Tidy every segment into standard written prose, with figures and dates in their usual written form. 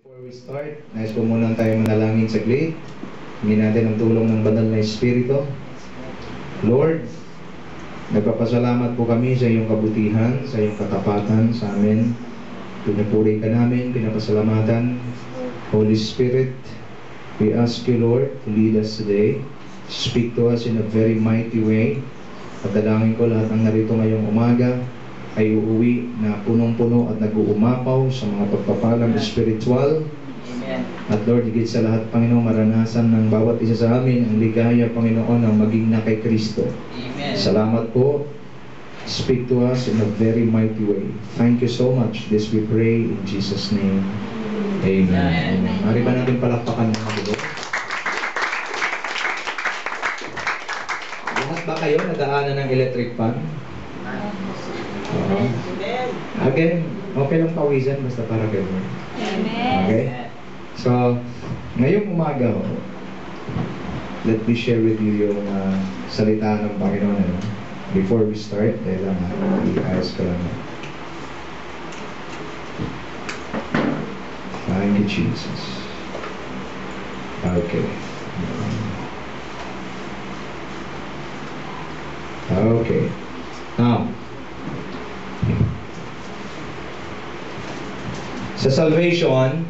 Before we start, nais po muna tayo manalangin saglit. Hingin natin ang tulong ng banal na Espiritu. Lord, nagpapasalamat po kami sa iyong kabutihan, sa iyong katapatan sa amin. Pinupuri ka namin, pinapasalamatan. Holy Spirit, we ask you, Lord, to lead us today. Speak to us in a very mighty way. At dalangin ko lahat ng narito ngayong umaga ay uuwi na punong-puno at nag-uumapaw sa mga pagpapalang spiritual. Amen. At Lord, higit sa lahat, Panginoon, maranasan ng bawat isa sa amin ang ligaya, Panginoon, ng maging na kay Kristo. Amen. Salamat po. Speak to us in a very mighty way. Thank you so much. This we pray in Jesus' name. Amen. Amen. Mari ba natin palakpakan ng Panginoon? Lahat ba kayo nadaanan ng electric fan? Again, okay lang pawisan basta para gano'n. Okay? So, ngayong umaga, let me share with you yung salita ng Panginoon. Before we start, dahil lang, i-ayos ko lang. Thank you, Jesus. Okay. Okay. Now, sa salvation,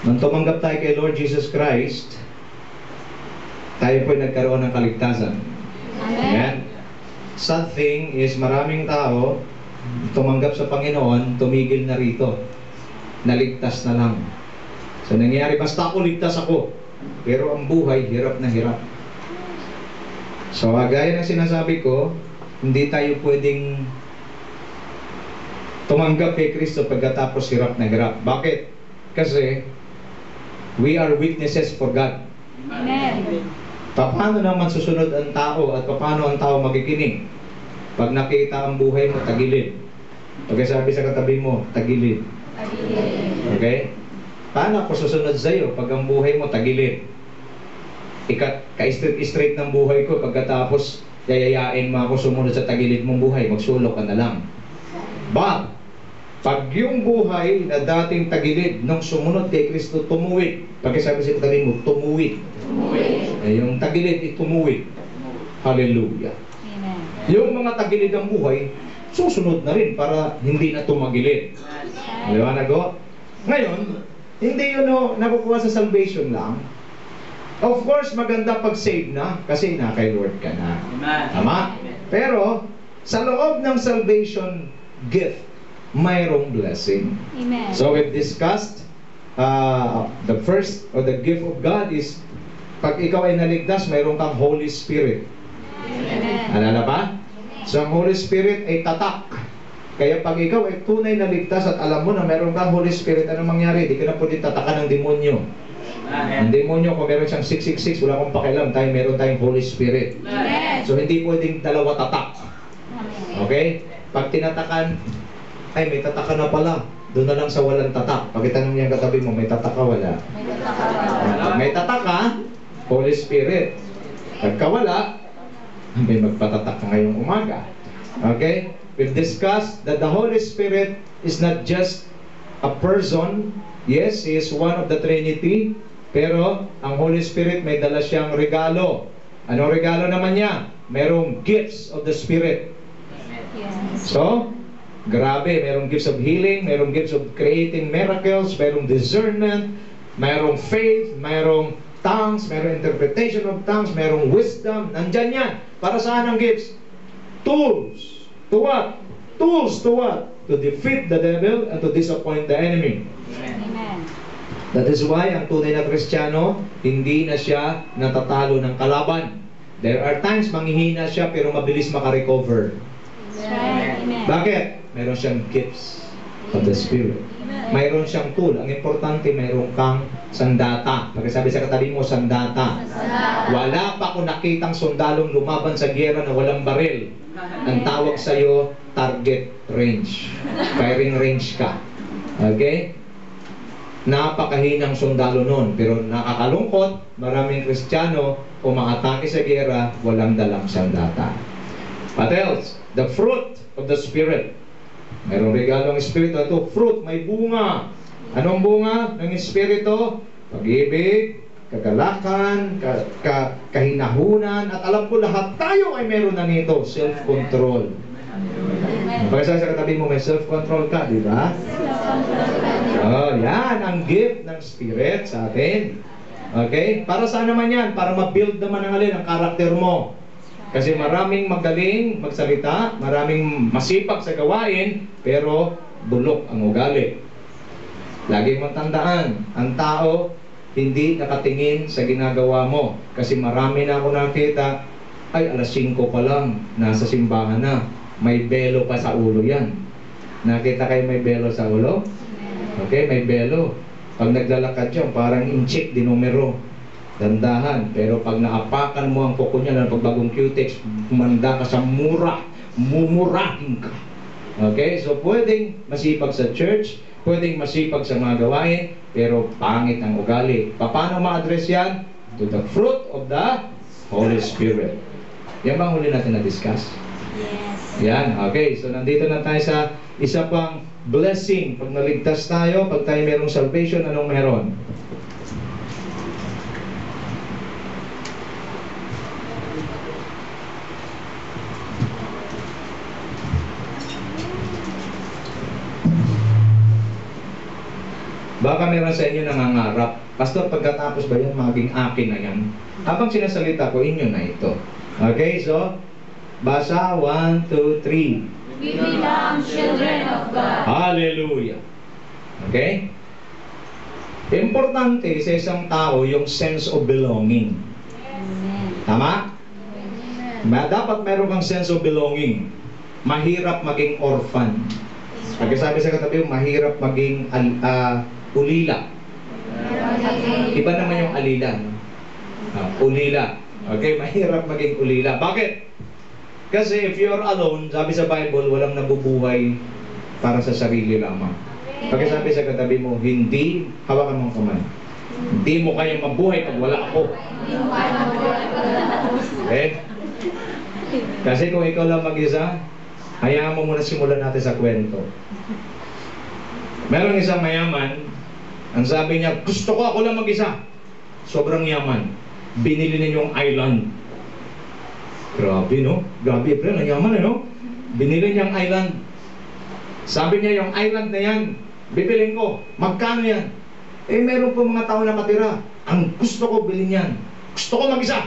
nung tumanggap tayo kay Lord Jesus Christ, tayo po'y nagkaroon ng kaligtasan. Amen. Sad thing is, maraming tao tumanggap sa Panginoon, tumigil na rito. Naligtas na lang. So, nangyayari, basta ako, ligtas ako. Pero ang buhay, hirap na hirap. So, gaya ng sinasabi ko, hindi tayo pwedeng tumanggap kay Kristo pagkatapos hirap na hirap. Bakit? Kasi we are witnesses for God. Amen. Paano naman susunod ang tao at paano ang tao magikinig? Pag nakita ang buhay mo, tagilid. Pagkasabi sa katabi mo, tagilid. Okay? Paano ako susunod sa iyo pag ang buhay mo, tagilid? Ka-straight ng buhay ko, pagkatapos yayayain mo ako sumunod sa tagilid mong buhay, magsulok ka na lang. But, pag yung buhay na dating tagilid nung sumunod kay Kristo, tumuwid. Pagkasabi sa katabi mo, tumuwid. Yung tagilid, tumuwid. Hallelujah. Amen. Yung mga tagilid ng buhay, susunod na rin para hindi na tumagilid. Maliwanag ko? Ngayon, hindi yun nakukuha sa salvation lang. Of course, maganda pag save na kasi na kay Lord ka na. Tama? Pero, sa loob ng salvation gift, mayroong blessing. Amen. So we've discussed the first or the gift of God is pag ikaw ay naligtas, mayroon kang Holy Spirit. Amen. Alala ba? So ang Holy Spirit ay tatak. Kaya pag ikaw ay tunay na ligtas at alam mo na mayroon kang Holy Spirit, anong mangyari? Di ka na pwede tatakan ng demonyo. Ang demonyo, kung meron siyang 666, wala akong pakialam, meron tayong Holy Spirit. Amen. So hindi pwedeng dalawa tatak. Okay? Pag tinatakan, ay may tataka na pala. Doon na lang sa walang tatak. Pag itanong niya katabi mo, may tataka wala? Pag may tataka, Holy Spirit. Pagka wala, may magpatatak ngayong umaga. Okay? We've discussed that the Holy Spirit is not just a person. Yes, He is one of the Trinity. Pero, ang Holy Spirit may dala siyang regalo. Anong regalo naman niya? Merong gifts of the Spirit. Yes. So, grabe, merong gifts of healing, merong gifts of creating miracles, merong discernment, merong faith, merong tongues, merong interpretation of tongues, merong wisdom. Nandyan yan. Para saan ang gifts? Tools. To what? Tools to what? To defeat the devil and to disappoint the enemy. Amen. That is why ang tunay na Kristiyano, hindi na siya natatalo ng kalaban. There are times manghihina siya pero mabilis makarecover. Amen. Bakit? Meron siyang gifts of the Spirit. Mayroon siyang tool. Ang importante, mayroon kang sandata. Pagkasabi sa katabi mo, sandata. Wala pa ko nakitang sundalong lumaban sa giyera na walang baril. Ang tawag sa'yo, target range. Firing range ka. Okay? Napakahinang sundalo nun. Pero nakakalungkot, maraming Kristiyano, umaatake sa giyera, walang dalang sandata. What else? The fruit of the Spirit. Mayroong regalo ang Espiritu. Ito, fruit, may bunga. Anong bunga ng Espiritu? Pag-ibig, kagalakan, kahinahunan, at alam ko lahat tayo ay meron na nito, self-control. Pagkasabi sa katabi mo, may self-control ka, di ba? Oh, yan ang gift ng Spirit sa atin. Okay? Para saan naman yan? Para ma-build naman ang alin, ang karakter mo. Kasi maraming magaling magsalita, maraming masipag sa gawain, pero bulok ang ugali. Lagi mong tandaan, ang tao hindi nakatingin sa ginagawa mo. Kasi marami na ako nakita, ay alas 5 pa lang, nasa simbahan na. May belo pa sa ulo yan. Nakita kayo may belo sa ulo? Okay, may belo. Pag naglalakad siya, parang inchik di numero. Dandahan. Pero pag naapakan mo ang kuko niya ng pagbagong cutex, manda ka sa mura. Mumurahin ka. Okay, so pwedeng masipag sa church, pwedeng masipag sa mga gawain, pero pangit ang ugali. Paano ma-address yan? To the fruit of the Holy Spirit. Yan ba ang huli natin na-discuss? Yes. Yan, okay. So nandito na tayo sa isa pang blessing. Pag naligtas tayo, pag tayo merong salvation, anong meron? Baka meron sa inyo nangangarap, Pastor, pagkatapos ba yan, maging akin na yan? Habang sinasalita ko, inyo na ito. Okay, so, basa, 1, 2, 3. We become children of God. Hallelujah. Okay? Importante sa isang tao yung sense of belonging. Amen. Tama? Dapat meron kang sense of belonging. Mahirap maging orphan. Pagkasabi sa katabi, mahirap maging ulila. Iba naman yung alila. Ulila. Okay, mahirap maging ulila. Bakit? Kasi if you're alone, sabi sa Bible, walang nabubuhay para sa sarili lamang. Pagkasabi sa katabi mo, hindi, hawakan mong kamay. Hindi mo kayang mabuhay pag wala ako. Okay? Kasi kung ikaw lang mag-isa, hayaan mo muna simulan natin sa kwento. Meron isang mayaman, ang sabi niya, gusto ko ako lang mag-isa. Sobrang yaman. Binili niya yung island. Grabe, no? Grabe, April, ang yaman, no? Binili niya ang island. Sabi niya, yung island na yan, bibilin ko. Magkano yan? Eh, meron po mga tao na matira. Ang gusto ko, bilhin yan. Gusto ko mag-isa.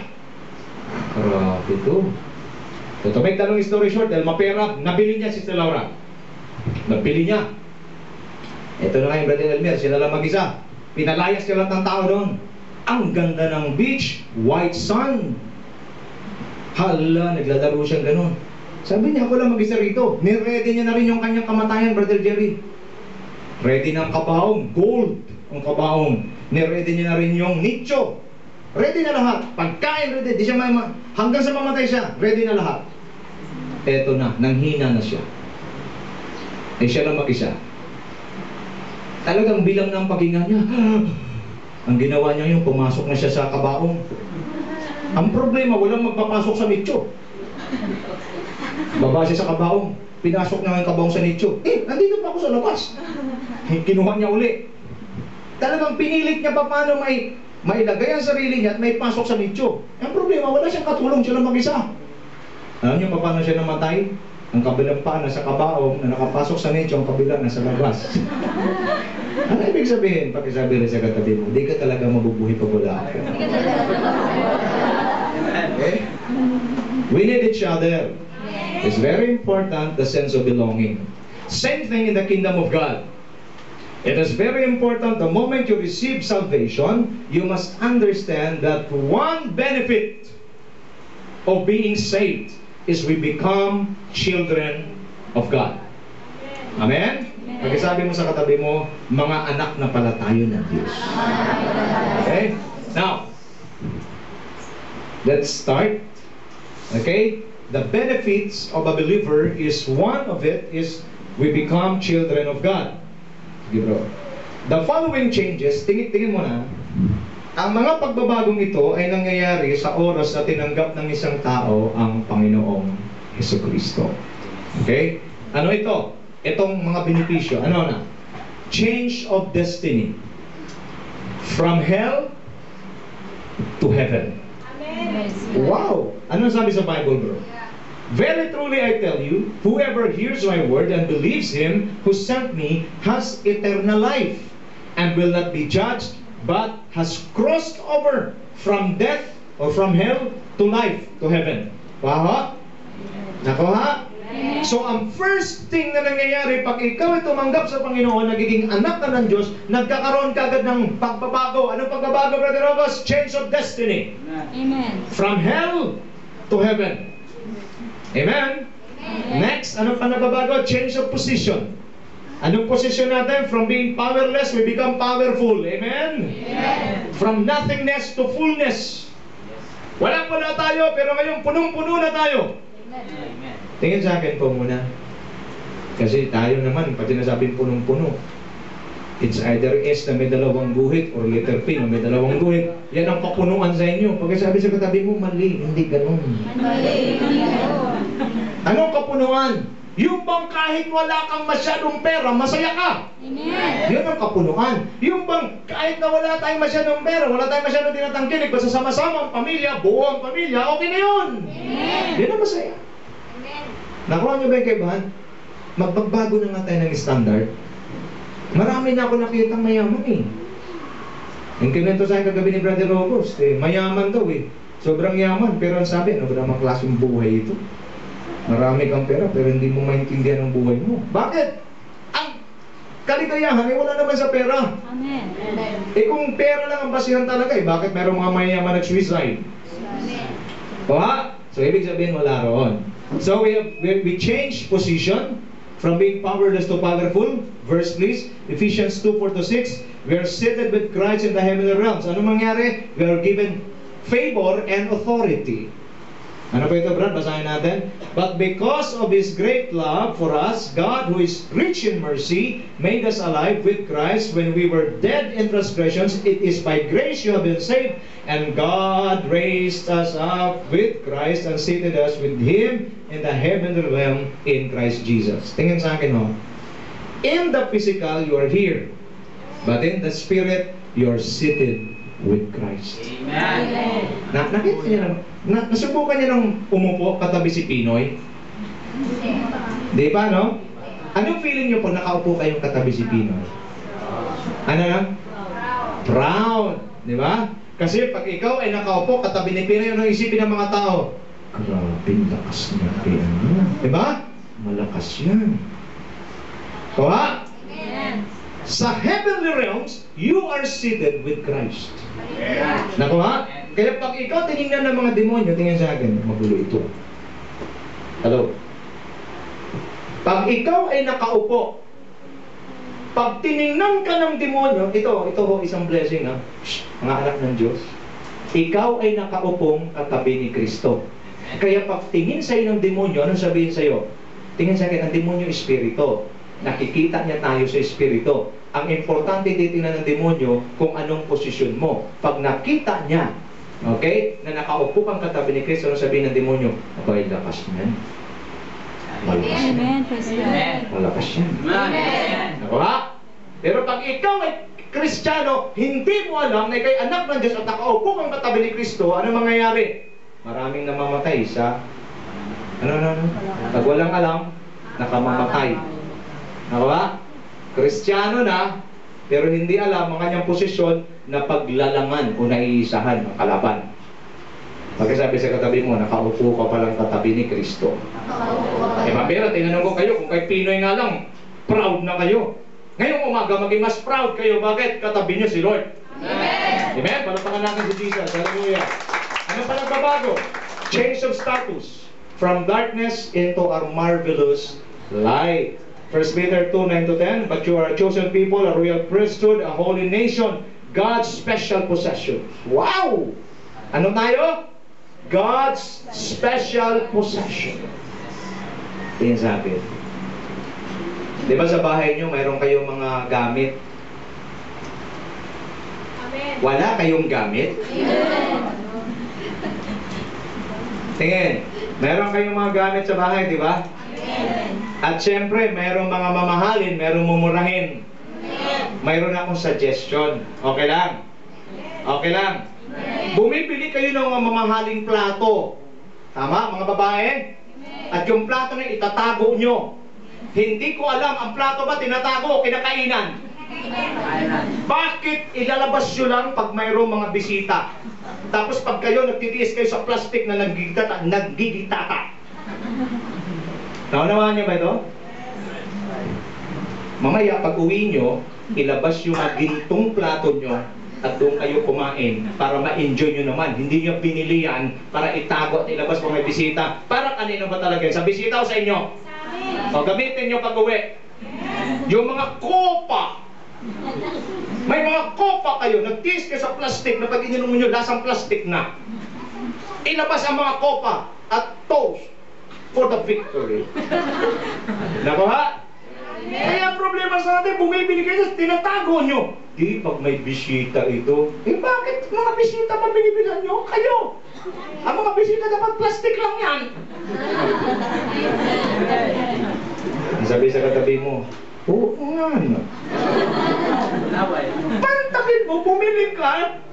Grabe to. To make the long story short, dahil mapera, nabili niya si Laura. Nabili niya. Ito na nga yung Brother Elmer, sila lang mag-isa. Pinalayas sila ng tao doon. Ang ganda ng beach, white sun. Hala, naglalaro siyang ganun. Sabi niya, ako lang mag-isa rito. Niready niya na rin yung kanyang kamatayan, Brother Jerry. Ready na ang kabaong, gold ang kabaong. Niready niya na rin yung nicho. Ready na lahat. Pagkain ready, di siya hanggang sa mamatay siya, ready na lahat. Eto na, nanghina na siya. Eh siya lang mag-isa. Talagang bilang ng paghinga niya, ang ginawa niya yung pumasok na siya sa kabaong. Ang problema, walang magpapasok sa nicho. Baba siya sa kabaong. Pinasok niya yung kabaong sa nicho. Eh, nandito pa ako sa labas. Kinuha niya uli. Talagang pinilit niya pa paano mailagay ang sarili niya at may pasok sa nicho. Ang problema, wala siyang katulong, siya lang mag-isa. Alam niyo pa paano siya namatay? Ang kabilang pa nasa kabaong na nakapasok sa nicho, ang kabilang nasa labas. Ano ibig sabihin? Pakisabi rin sa katabi mo, di ka talaga mabubuhay pag wala ako. Okay? We need each other. It's very important, the sense of belonging. Same thing in the kingdom of God. It is very important, the moment you receive salvation, you must understand that one benefit of being saved is we become children of God. Amen? Pagkasabi mo sa katabi mo, mga anak na pala tayo ng Diyos. Okay? Now, let's start. Okay? The benefits of a believer is, one of it is we become children of God. Sige bro. The following changes, tingin mo na, ang mga pagbabagong ito ay nangyayari sa oras na tinanggap ng isang tao ang Panginoong Jesucristo. Okay? Ano ito? Itong mga benepisyo. Ano na? change of destiny. From hell to heaven. Praise God. Wow! Ano sabi sa Bible, bro? Very truly I tell you, whoever hears my word and believes him who sent me has eternal life and will not be judged, but has crossed over from death or from hell to life, to heaven. Wow, ha? Nako, ha? So, ang first thing na nangyayari pag ikaw ay tumanggap sa Panginoon, nagiging anak ka ng Diyos, nagkakaroon ka agad ng pagbabago. Anong pagbabago, Brother August? Change of destiny. Amen. From hell to heaven. Amen? Next, anong pa nababago? Change of position. Anong position natin? From being powerless, we become powerful. Amen? From nothingness to fullness. Walang-wala tayo, pero ngayon punong-puno na tayo. Tingin sa akin po muna. Kasi tayo naman, pag sinasabing punong-puno, it's either S na may dalawang guhit or letter P na may dalawang guhit. Yan ang papunuan sa inyo. Pag sabi sa katabi mo, mali, hindi ganun. Anong kapunuan? Yung bang kahit wala kang masyadong pera, masaya ka. Amen. Yun ang kapunuan. Yung bang kahit na wala tayong masyadong pera, wala tayong masyadong tinatangkilik, basta sama-sama ang pamilya, buo ang pamilya, okay na yun. Yun ang masaya. Nakuha niyo ba yung kaibahan? Magbabago na nga tayo ng standard. Marami na ako nakitang mayaman eh. Yung kinento sa akin kagabi ni Brother August, mayaman daw eh. Sobrang yaman, pero ang sabi, ano ba namang klaseng buhay ito? Marami kang pera, pero hindi mo maintindihan ang buhay mo. Bakit? Ang kaligayahan ay wala naman sa pera. Amen. Eh kung pera lang ang basihan talaga eh, bakit merong mga mayaman nag-suicide? So ibig sabihin wala roon. So we change position from being powerless to powerful. Verse please, Ephesians 2:4-6. We are seated with Christ in the heavenly realms. Ano mangyari? We are given favor and authority. Ano po ito, Brad? Basahin natin. But because of His great love for us, God, who is rich in mercy, made us alive with Christ when we were dead in transgressions. It is by grace you have been saved, and God raised us up with Christ and seated us with Him in the heavenly realm in Christ Jesus. Tingin sa akin, ho. In the physical, you are here. But in the spirit, you are seated with Christ. Amen. Nakita niya lang, nasubukan niya nang umupo katabi si Pinoy? Di ba, no? Anong feeling niyo pag nakaupo kayong katabi si Pinoy? Ano lang? Proud. Di ba? Kasi pag ikaw ay nakaupo katabi ni Pinoy, ano isipin ng mga tao? Grabe, lakas niya. Di ba? Malakas yan. Kuha? Amen. Sa heavenly realms, you are seated with Christ. Nakuha? Kaya pag ikaw tinignan ng mga demonyo, tingnan sa akin, magulo ito. Hello? Pag ikaw ay nakaupo, pag tinignan ka ng demonyo, ito ho, isang blessing ha, mga anak ng Diyos. Ikaw ay nakaupong katabi ni Kristo. Kaya pag tingin sa'yo ng demonyo, anong sabihin sa'yo? Tingin sa akin, ang demonyo espiritu. Nakikita niya tayo sa espiritu. Ang importante titingnan ng demonyo kung anong posisyon mo. Pag nakita niya, okay, na nakaupo kang katabi ni Kristo, ano sabihin ng demonyo? Abay, lakas niyan. Malakas yan. Amen. Praise God. Malakas yan. Amen. Nakuha? Pero pag ikaw ay Kristiyano, hindi mo alam na ikay anak ng Diyos at nakaupo kang katabi ni Kristo, ano mangyayari? Maraming namamatay sa Pag walang alam, nakamamatay. Nakuha? Kristiyano na, pero hindi alam ang kanyang posisyon na paglalangan o naiisahan ng kalaban. Pagkasabi sa katabi mo, nakaupo ka palang katabi ni Kristo. Mabira, tinanong ko kayo, kung kay Pinoy nga lang, proud na kayo. Ngayong umaga, maging mas proud kayo. Bakit? Katabi niyo si Lord. Amen! Amen? Palapakan natin si Jesus. Hallelujah! Ano pa nagbabago? Change of status. From darkness into our marvelous light. 1 Peter 2:9-10, but you are a chosen people, a royal priesthood, a holy nation, God's special possession. Wow! Ano tayo? God's special possession. Tingin sa akin. Di ba sa bahay nyo, mayroon kayong mga gamit? Amen. Wala kayong gamit? Amen. Tingin, mayroon kayong mga gamit sa bahay, di ba? Amen. At syempre, mayroong mga mamahalin, mayroong mumurahin. mayroon akong suggestion. Okay lang? Okay lang? Bumibili kayo ng mga mamahaling plato. Tama, mga babae? At yung plato na itatago nyo. Hindi ko alam, ang plato ba tinatago o kinakainan? Bakit ilalabas nyo lang pag mayroong mga bisita? Tapos pag kayo nagtitiis kayo sa plastic na nagigitata. Naunawaan nyo ba ito? Mamaya pag uwi nyo, ilabas yung mga gintong plato nyo at doon kayo kumain para ma-enjoy nyo naman. Hindi nyo pinili yan para itago at ilabas kung may bisita. Para kanino ba talaga? Sa bisita o sa inyo? O gamitin nyo pag uwi. Yung mga kopa. May mga kopa kayo, nagtiis kayo sa plastic na pag ininom nyo, lasang plastic na. Ilabas ang mga kopa at toast for the victory. Nakuha? Kaya ang problema sa atin, bumibili kayo, tinatago nyo. Di, pag may bisita ito, bakit mga bisita pa binibilan nyo? Kayo! Ang mga bisita dapat plastic lang yan. Sabi sa katabi mo, oo nga no. Pantakin mo, bumili ka,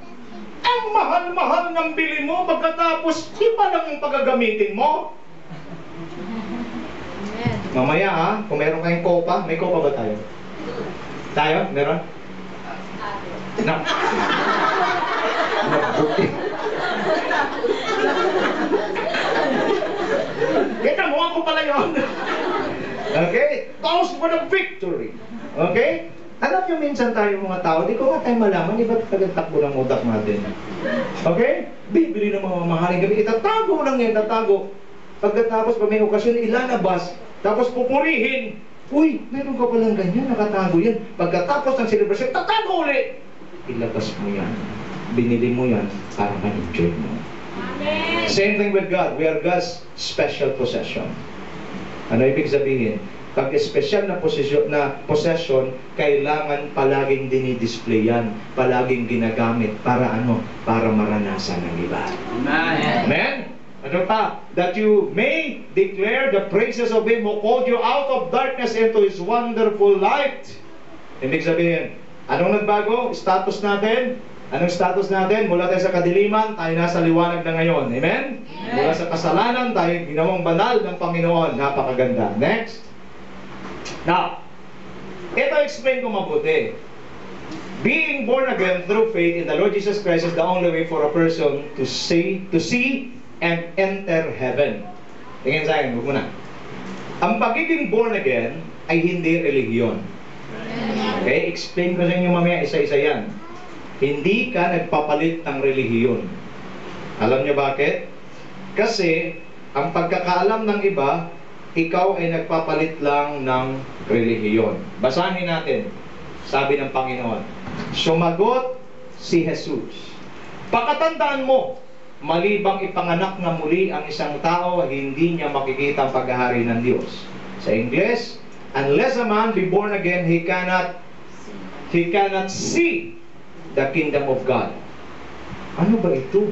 ang mahal-mahal ng bili mo, pagkatapos iba lang yung pagagamitin mo. Mamaya ha, kung meron kayong kopa, may kopa ba tayo? Tayo? Meron? Kita mo, ako pala yun. Okay? Toast for the victory. Okay? Alam nyo minsan tayo mga tao, di ko nga tayo malaman, iba't tagatakbo ng utak natin. Okay? Bibili ng mga mamahaling gabi, itatago lang yan, tatago. Pagkatapos pag may okasyon, ilalabas, tapos pupurihin. Uy, meron ka palang ganyan, nakatago yan. Pagkatapos ng celebration, tatago ulit. Ilabas mo yan. Binili mo yan para ma-enjoy mo. Amen. Same thing with God. We are God's special possession. Ano ibig sabihin? Pag special na possession, kailangan palaging dinidisplay yan, palaging ginagamit para ano? Para maranasan ng iba. Amen. Amen? Ano pa? That you may declare the praises of Him who called you out of darkness into His wonderful light. Ibig sabihin, anong nagbago? Status natin? Anong status natin? Mula tayo sa kadiliman, tayo nasa liwanag na ngayon. Amen? Mula sa kasalanan, tayo ginawang banal ng Panginoon. Napakaganda. Next. Now, ito explain ko mabuti. Being born again through faith in the Lord Jesus Christ is the only way for a person to see and enter heaven. Tingin sa akin, huwag muna. Ang pagiging born again ay hindi relihiyon. Okay? Explain ko sa inyo mamaya isa-isa yan. Hindi ka nagpapalit ng relihiyon. Alam niyo bakit? Kasi ang pagkakaalam ng iba, ikaw ay nagpapalit lang ng relihiyon. Basahin natin. Sabi ng Panginoon, sumagot si Jesus, pakatandaan mo, malibang ipanganak na muli ang isang tao, hindi niya makikita ang paghahari ng Diyos. Sa English, unless a man be born again, he cannot see the kingdom of God. Ano ba ito?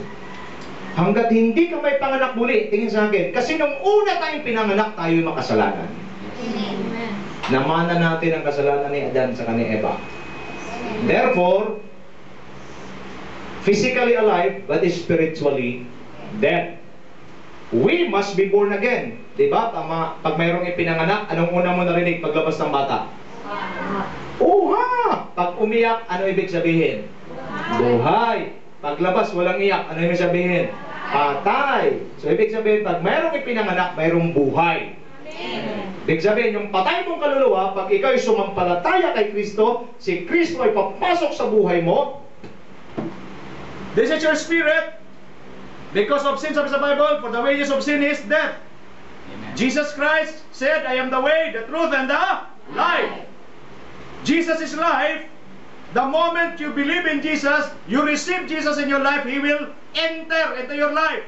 Hanggat hindi ka may panganak muli, tingin sa akin, kasi nung una tayong pinanganak, tayo'y makasalanan. Amen. Namana natin ang kasalanan ni Adan sa ni Eva. Therefore, physically alive, but spiritually dead. We must be born again. Diba? Tama, pag mayroong ipinanganak, anong una mo narinig paglabas ng bata? Uha! Pag umiyak, ano ibig sabihin? Buhay. Paglabas, walang iyak, ano ibig sabihin? Patay. So ibig sabihin, pag mayroong ipinanganak, mayroong buhay. Ibig sabihin, yung patay mong kaluluwa, pag ikaw ay sumampalataya kay Kristo, si Kristo ay papasok sa buhay mo. This is your spirit. Because of sin, sabi sa Bible, for the wages of sin is death. Amen. Jesus Christ said, I am the way, the truth, and the life. Jesus is life. The moment you believe in Jesus, you receive Jesus in your life, He will enter into your life.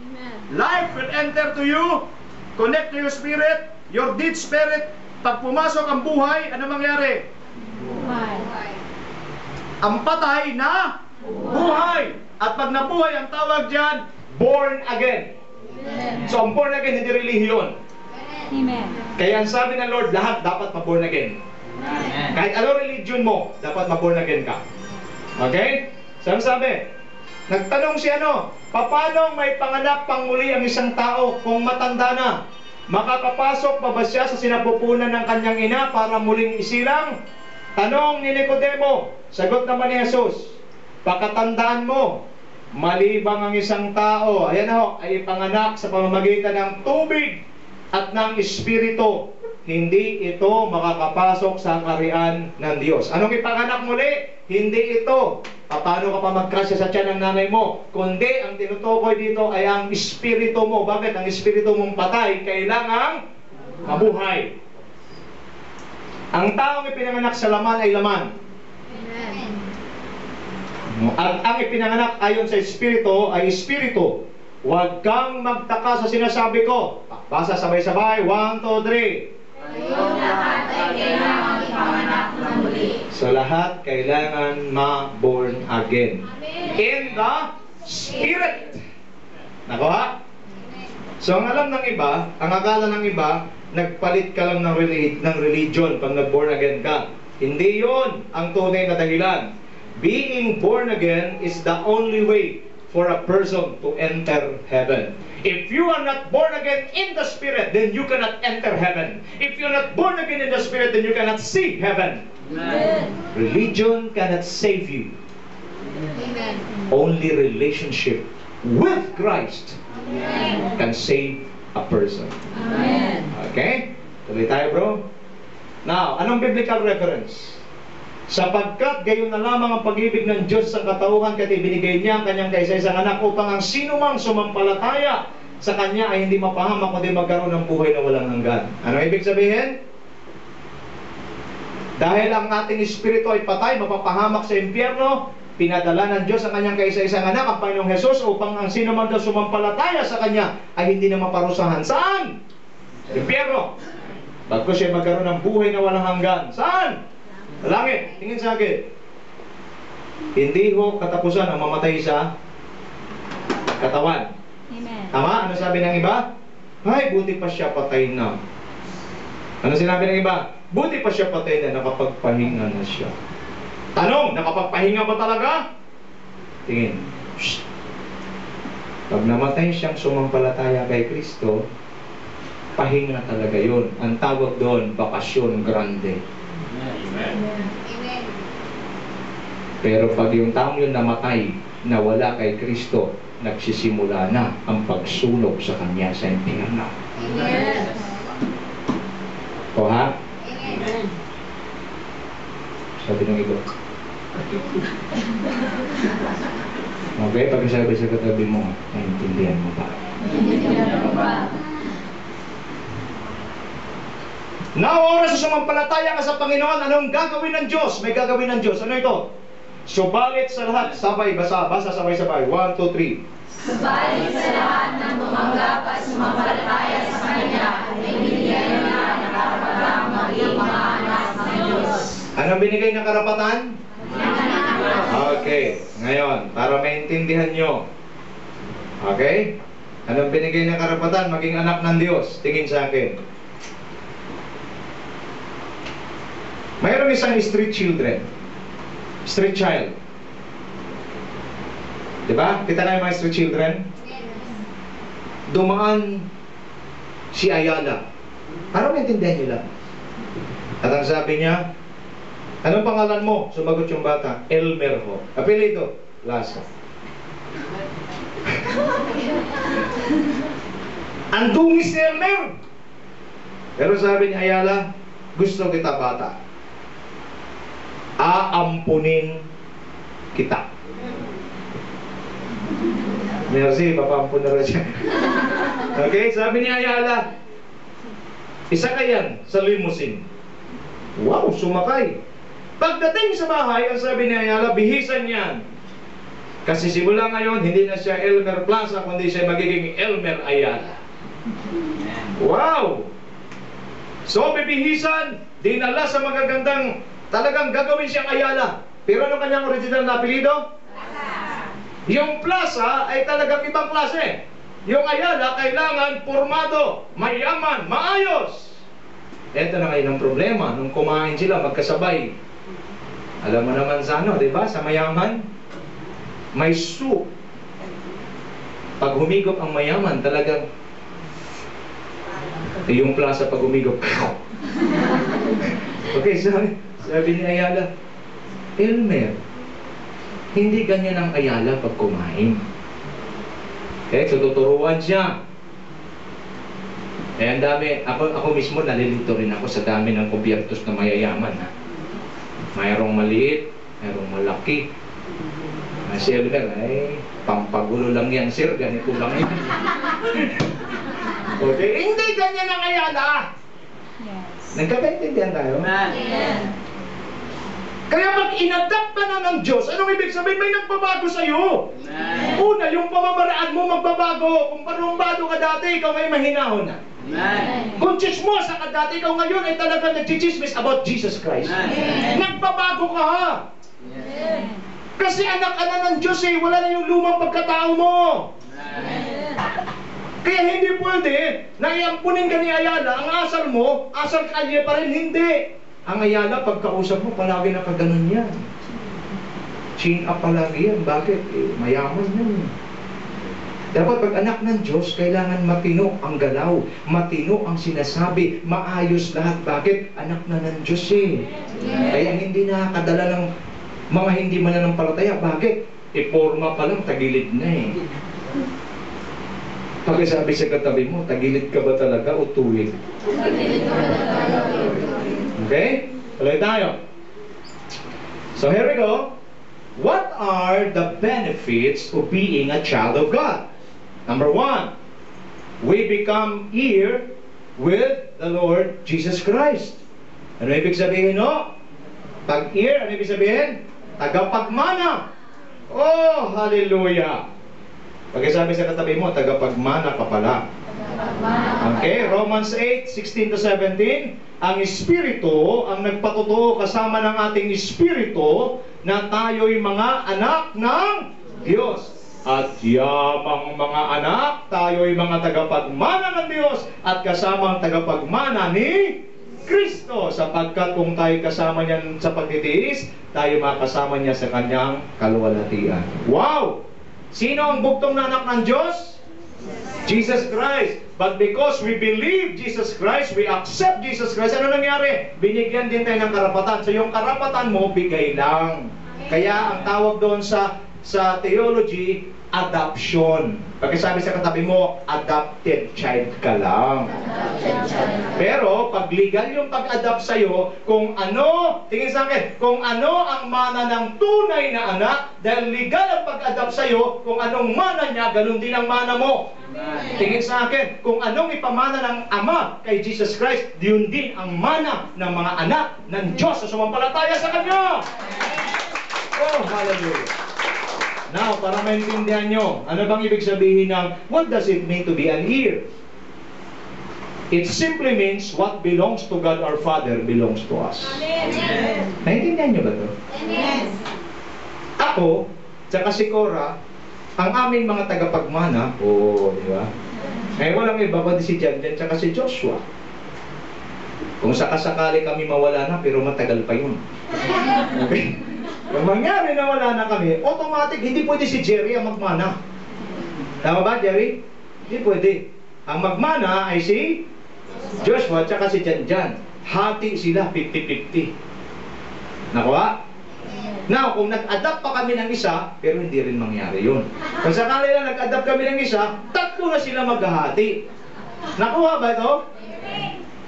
Amen. Life will enter to you, connect to your spirit, your dead spirit. Pag pumasok ang buhay, ano mangyari? Buhay. Ang patay na buhay. At pag nabuhay, ang tawag dyan, born again. Amen. So ang born again, hindi relihiyon. Amen. Kaya ang sabi ng Lord, lahat dapat ma-born again. Amen. Kahit ano religion religion mo, dapat ma-born again ka. Okay? Saan sabi? Nagtanong si paano may panganak pang muli ang isang tao kung matanda na? Makakapasok pa ba siya sa sinapupunan ng kanyang ina para muling isilang? Tanong ni Nicodemo, sagot naman ni Jesus, pakatandaan mo, malibang ang isang tao, ay ipanganak sa pamamagitan ng tubig at ng Espiritu, hindi ito makakapasok sa kaharian ng Diyos. Anong ipanganak muli? Hindi ito paano ka pa magkasya sa tiyan ng nanay mo, kundi ang tinutukoy dito ay ang Espiritu mo. Bakit? Ang Espiritu mong patay, kailangang mabuhay. Ang taong ipinanganak sa laman ay laman. Amen. At ang ipinanganak ayon sa Espiritu ay Espiritu. Huwag kang magtaka sa sinasabi ko. Basa sabay-sabay. 1, 2, 3. Kayong lahat ay kailangang ipanganak na muli. So lahat kailangan ma-born again. In the Spirit. Nakuha? So ang alam ng iba, ang akala ng iba, nagpalit ka lang ng religion pag nag-born again ka. Hindi yon ang tunay na dahilan. Being born again is the only way for a person to enter heaven. If you are not born again in the Spirit, then you cannot enter heaven. If you're not born again in the Spirit, then you cannot see heaven. Amen. Religion cannot save you. Amen. Only relationship with Christ Amen. can save a person. Amen. Okay? Tuloy tayo, bro. Now, anong biblical reference? Sapagkat gayon na lamang ang pag-ibig ng Diyos sa katauhan, kaya't ibinigay niya ang kanyang kaisa-isang anak upang ang sinumang sumampalataya sa kanya ay hindi mapahamak kundi magkaroon ng buhay na walang hanggan. Ano ibig sabihin? Dahil ang ating espiritu ay patay, mapapahamak sa impyerno, pinadala ng Diyos ang kanyang kaisa-isang anak, ang Panginoong Hesus, upang ang sinumang daw sumampalataya sa kanya ay hindi na maparusahan. Saan? Sa impyerno. Bagkus siya magkaroon ng buhay na walang hanggan. Saan? Sa langit. Tingin sa akin. Hindi ho katapusan ang mamatay sa katawan. Amen. Tama? Ano sabi ng iba? Ay, buti pa siya patay na. Ano sinabi ng iba? Buti pa siya patay na, nakapagpahinga na siya. Tanong, nakapagpahinga ba talaga? Tingin. Shh. Pag namatay siyang sumampalataya kay Kristo, pahinga talaga yun. Ang tawag doon, bakasyon grande. Amen. Pero pag yung taong yun namatay, nawala kay Kristo, nagsisimula na ang pagsunog sa kanya sa impyerno. Amen. O ha? Amen. Sabi ng iba. Okay, pag sabi sa katabi mo, naiintindihan mo ba? Now, oras sa sumampalataya ka sa Panginoon, anong gagawin ng Diyos? May gagawin ng Diyos. Ano ito? Subalit sa lahat, sabay, basa sabay-sabay. 1, 2, 3. Subalit sa lahat ng tumanggap at sumampalataya sa Kanya, ay binigyan niya na karapatang maging mga anak ng Diyos. Anong binigay na karapatan? Okay, ngayon, para maintindihan nyo. Okay? Anong binigay na karapatan? Maging anak ng Diyos. Tingin sa akin. Mayroong isang street children. Street child. Diba? Kita na yung mga street children? Dumaan si Ayala. Parang maintindihan nila. At ang sabi niya, anong pangalan mo? Sumagot yung bata, Elmer ho. Apelido, Lasa. Ang dungis ni Elmer. Pero sabi ni Ayala, gusto kita bata. Aampunin kita. Merci, papaampun na rin siya. Okay, sabi ni Ayala, isa ka yan sa limousine. Wow, sumakay. Pagdating sa bahay, ang sabi ni Ayala, bihisan yan. Kasi simula ngayon, hindi na siya Elmer Plaza, kundi siya magiging Elmer Ayala. Wow! So, bibihisan, dinala sa magagandang, talagang gagawin siyang Ayala. Pero ano kanyang original na apelido? Yung Plaza ay talagang ibang klase. Yung Ayala, kailangan pormado, mayaman, maayos. Ito na ngayon ang problema. Nung kumain sila, magkasabay. Alam mo naman sa ano, di ba? Sa mayaman, may soup. Pag humigop ang mayaman, talagang yung plaza pag humigop. Okay, sabi ni Ayala, Elmer, hindi ganyan ang Ayala pag kumain. Okay, so tuturuan siya. Eh, ang dami, ako mismo nalilito rin ako sa dami ng kubyertos na mayayaman. Ha? Mayroong maliit, mayroong malaki. Si Elmer, ay, pampagulo lang yan, sir, ganito lang yan. Okay, hindi ganyan ang Ayala. Yes. Nagkakaintindihan tayo? Yes. Kaya pag inadapt ka na ng Diyos, anong ibig sabihin? May nagbabago sa'yo. Una, yung pamamaraan mo magbabago. Kung parumbado ka dati, ikaw ay mahinahon na. Kung chismosa ka dati, ikaw ngayon ay talagang nagchichismis about Jesus Christ. Nagbabago ka ha. Kasi anak ka na ng Diyos eh, wala na yung lumang pagkatao mo. Kaya hindi pwede na iampunin ka ni Ayala, ang asal mo, asal kalye pa rin, hindi. Ang Ayala, pagkausap mo, palagi nakaganon yan. Chin up palagi yan. Bakit? Eh, mayaman yan. Dapat pag anak ng Diyos, kailangan matino ang galaw, matino ang sinasabi, maayos lahat. Bakit? Anak na ng Diyos eh. Kaya hindi nakakadala ng mga hindi mananampalataya. Bakit? E forma pa lang, tagilid na eh. Pagkasabi sa katabi mo, tagilid ka ba talaga o tuwid? Tagilid ka ba talaga? Okay? Tuloy tayo. So here we go. What are the benefits of being a child of God? Number 1, we become heir with the Lord Jesus Christ. Ano ibig sabihin, no? Pag heir, ano ibig sabihin? Tagapagmana. Oh, hallelujah. Pagkasabi sa katabi mo, tagapagmana ka pala. Okay, Romans 8:16-17. Ang Espiritu ang nagpatutuo kasama ng ating Espiritu na tayo'y mga anak ng Diyos. At yamang mga anak, tayo'y mga tagapagmana ng Diyos at kasamang tagapagmana ni Kristo, sapagkat kung tayo kasama niyan sa pagtitiis, tayo makasama niya sa kanyang kaluwalhatian. Wow! Sino ang bugtong na anak ng Diyos? Jesus Christ. But because we believe Jesus Christ, we accept Jesus Christ, ano nangyari? Binigyan din tayo ng karapatan. So yung karapatan mo, bigay lang. Kaya ang tawag doon sa theology, adoption. Pagkasabi sa katabi mo, adopted child ka lang. Pero pag legal yung pag-adopt sa'yo, kung ano, tingin sa akin, kung ano ang mana ng tunay na anak, dahil legal ang pag-adopt sa'yo, kung anong mana niya, ganun din ang mana mo. Tingin sa akin, kung anong ipamana ng Ama kay Jesus Christ, yun din ang mana ng mga anak ng Diyos sa sumampalataya sa Kanya. Oh, hallelujah. Now, para maintindihan nyo, ano bang ibig sabihin ng what does it mean to be an heir? It simply means what belongs to God our Father belongs to us. Amen. Naintindihan nyo ba ito? Yes. Ako, tsaka si Cora, ang aming mga tagapagmana, di ba? Ngayon walang iba kundi si Janjan tsaka si Joshua. Kung sakasakali kami mawala na, pero matagal pa yun. Okay? Kung mangyari na wala na kami, automatic, hindi pwede si Jerry ang magmana. Tama ba, Jerry? Hindi pwede. Ang magmana ay si Joshua tsaka si Janjan. Hati sila, 50-50. Nakuha? Now, kung nag-adapt pa kami ng isa, pero hindi rin mangyari yun. Kung sakali lang nag-adapt kami ng isa, 3 na sila maghahati. Nakuha ba ito?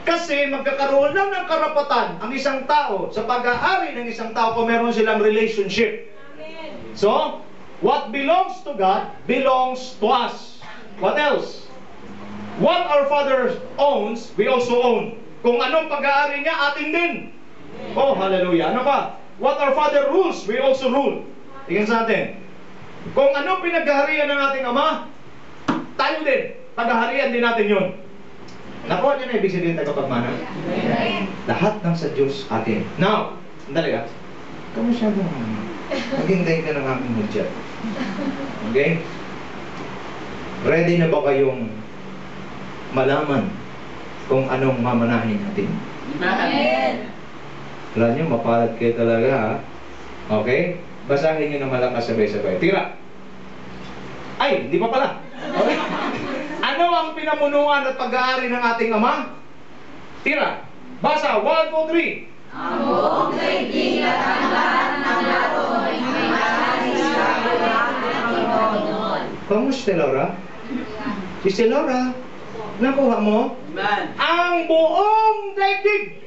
Kasi magkakaroon lang ng karapatan ang isang tao sa pag-aari ng isang tao kung meron silang relationship. So, what belongs to God belongs to us. What else? What our Father owns, we also own. Kung anong pag-aari niya, atin din. Oh, hallelujah. Ano pa? What our Father rules, we also rule. Tingnan sa atin. Kung anong pinaghaharian ng ating Ama, tayo din. Paghaharian din natin yun. Nakuha niyo na ibig sabihin tagapagmana? Lahat ng sa Diyos atin. Now, sandali ah. Kamusta mo? Maghintay ka ng aking hudya. Okay? Ready na ba kayong malaman kung anong mamanahin natin? Amen. Alam niyo, mapalad kayo talaga ha. Okay? Basahin nyo na malakas sabay-sabay. Tira! Ay, hindi pa pala. Okay? Ano ang pinamunuan at pag-aari ng ating Ama? Tira! Basa! 1, 2, 3! Ang buong daigdig at ang lahat ng naroon ay may hari sa buwan ng Panginoon. Kamusta, Laura? Si Laura, nakuha mo? Amen. Ang buong daigdig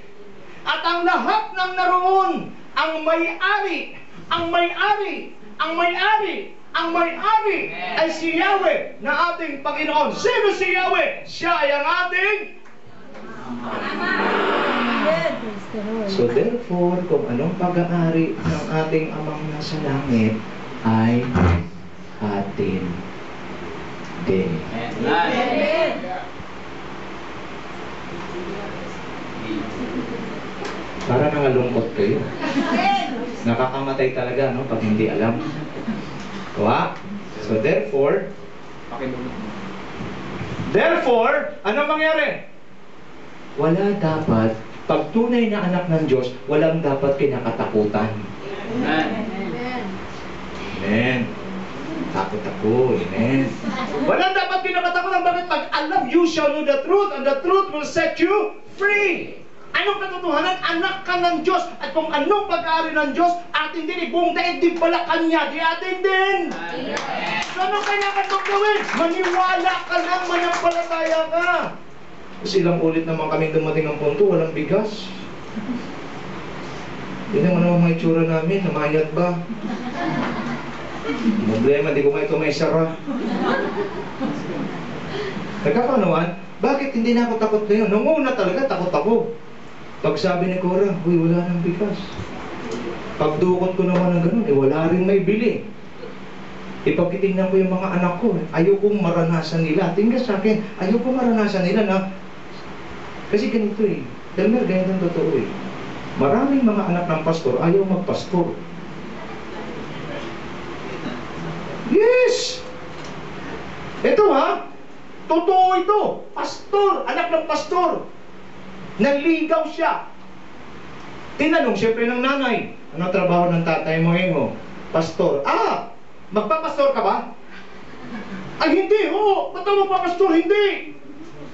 at ang lahat ng naroon, ang may-ari, ang may-ari, ang may-ari, ang may-ari ay si Yahweh na ating Panginoon. Sino si Yahweh? Siya ay ang ating So therefore, kung anong pag-aari ng ating Amang nasa langit ay atin din. Amen. Para nangalungkot kayo. Nakakamatay talaga, no? Pag hindi alam. Kuha? So therefore, anong mangyari? Wala dapat, pag tunay na anak ng Diyos, walang dapat kinakatakutan. Amen. Amen. Takot ako. Amen. Walang dapat kinakatakutan. Bakit? Pag alam, you shall know the truth, and the truth will set you free. Anong katotohanan? Anak ka ng Diyos. At kung anong pag-aari ng Diyos, atin din. Buong daigdig pala kanya, di atin din. So ano kailangan mong gawin? Maniwala ka lang, manampalataya ka. Kasi ilang ulit naman kami dumating ang punto, walang bigas. Yun naman ang mga itsura namin, namayat ba? Problema, di ko nga ito may sara. Nagkakaunawan, bakit hindi na ako takot ngayon? Noong una talaga, takot ako. Pag sabi ni Cora, uy, wala nang bigas. Pagdukot ko naman ng ganun, wala rin may bili. Ipagkitingnan ko yung mga anak ko, ayokong maranasan nila. Tingnan sa akin, ayokong maranasan nila na, kasi ganito Delmer, ganito ang totoo Maraming mga anak ng pastor, ayaw magpastor. Yes! Ito totoo ito. Pastor, anak ng pastor. Naligaw siya. Tinanong siyempre ng nanay, ano trabaho ng tatay mo Pastor. Magpapastor ka ba? Ay hindi, ba't ako magpapastor? Hindi.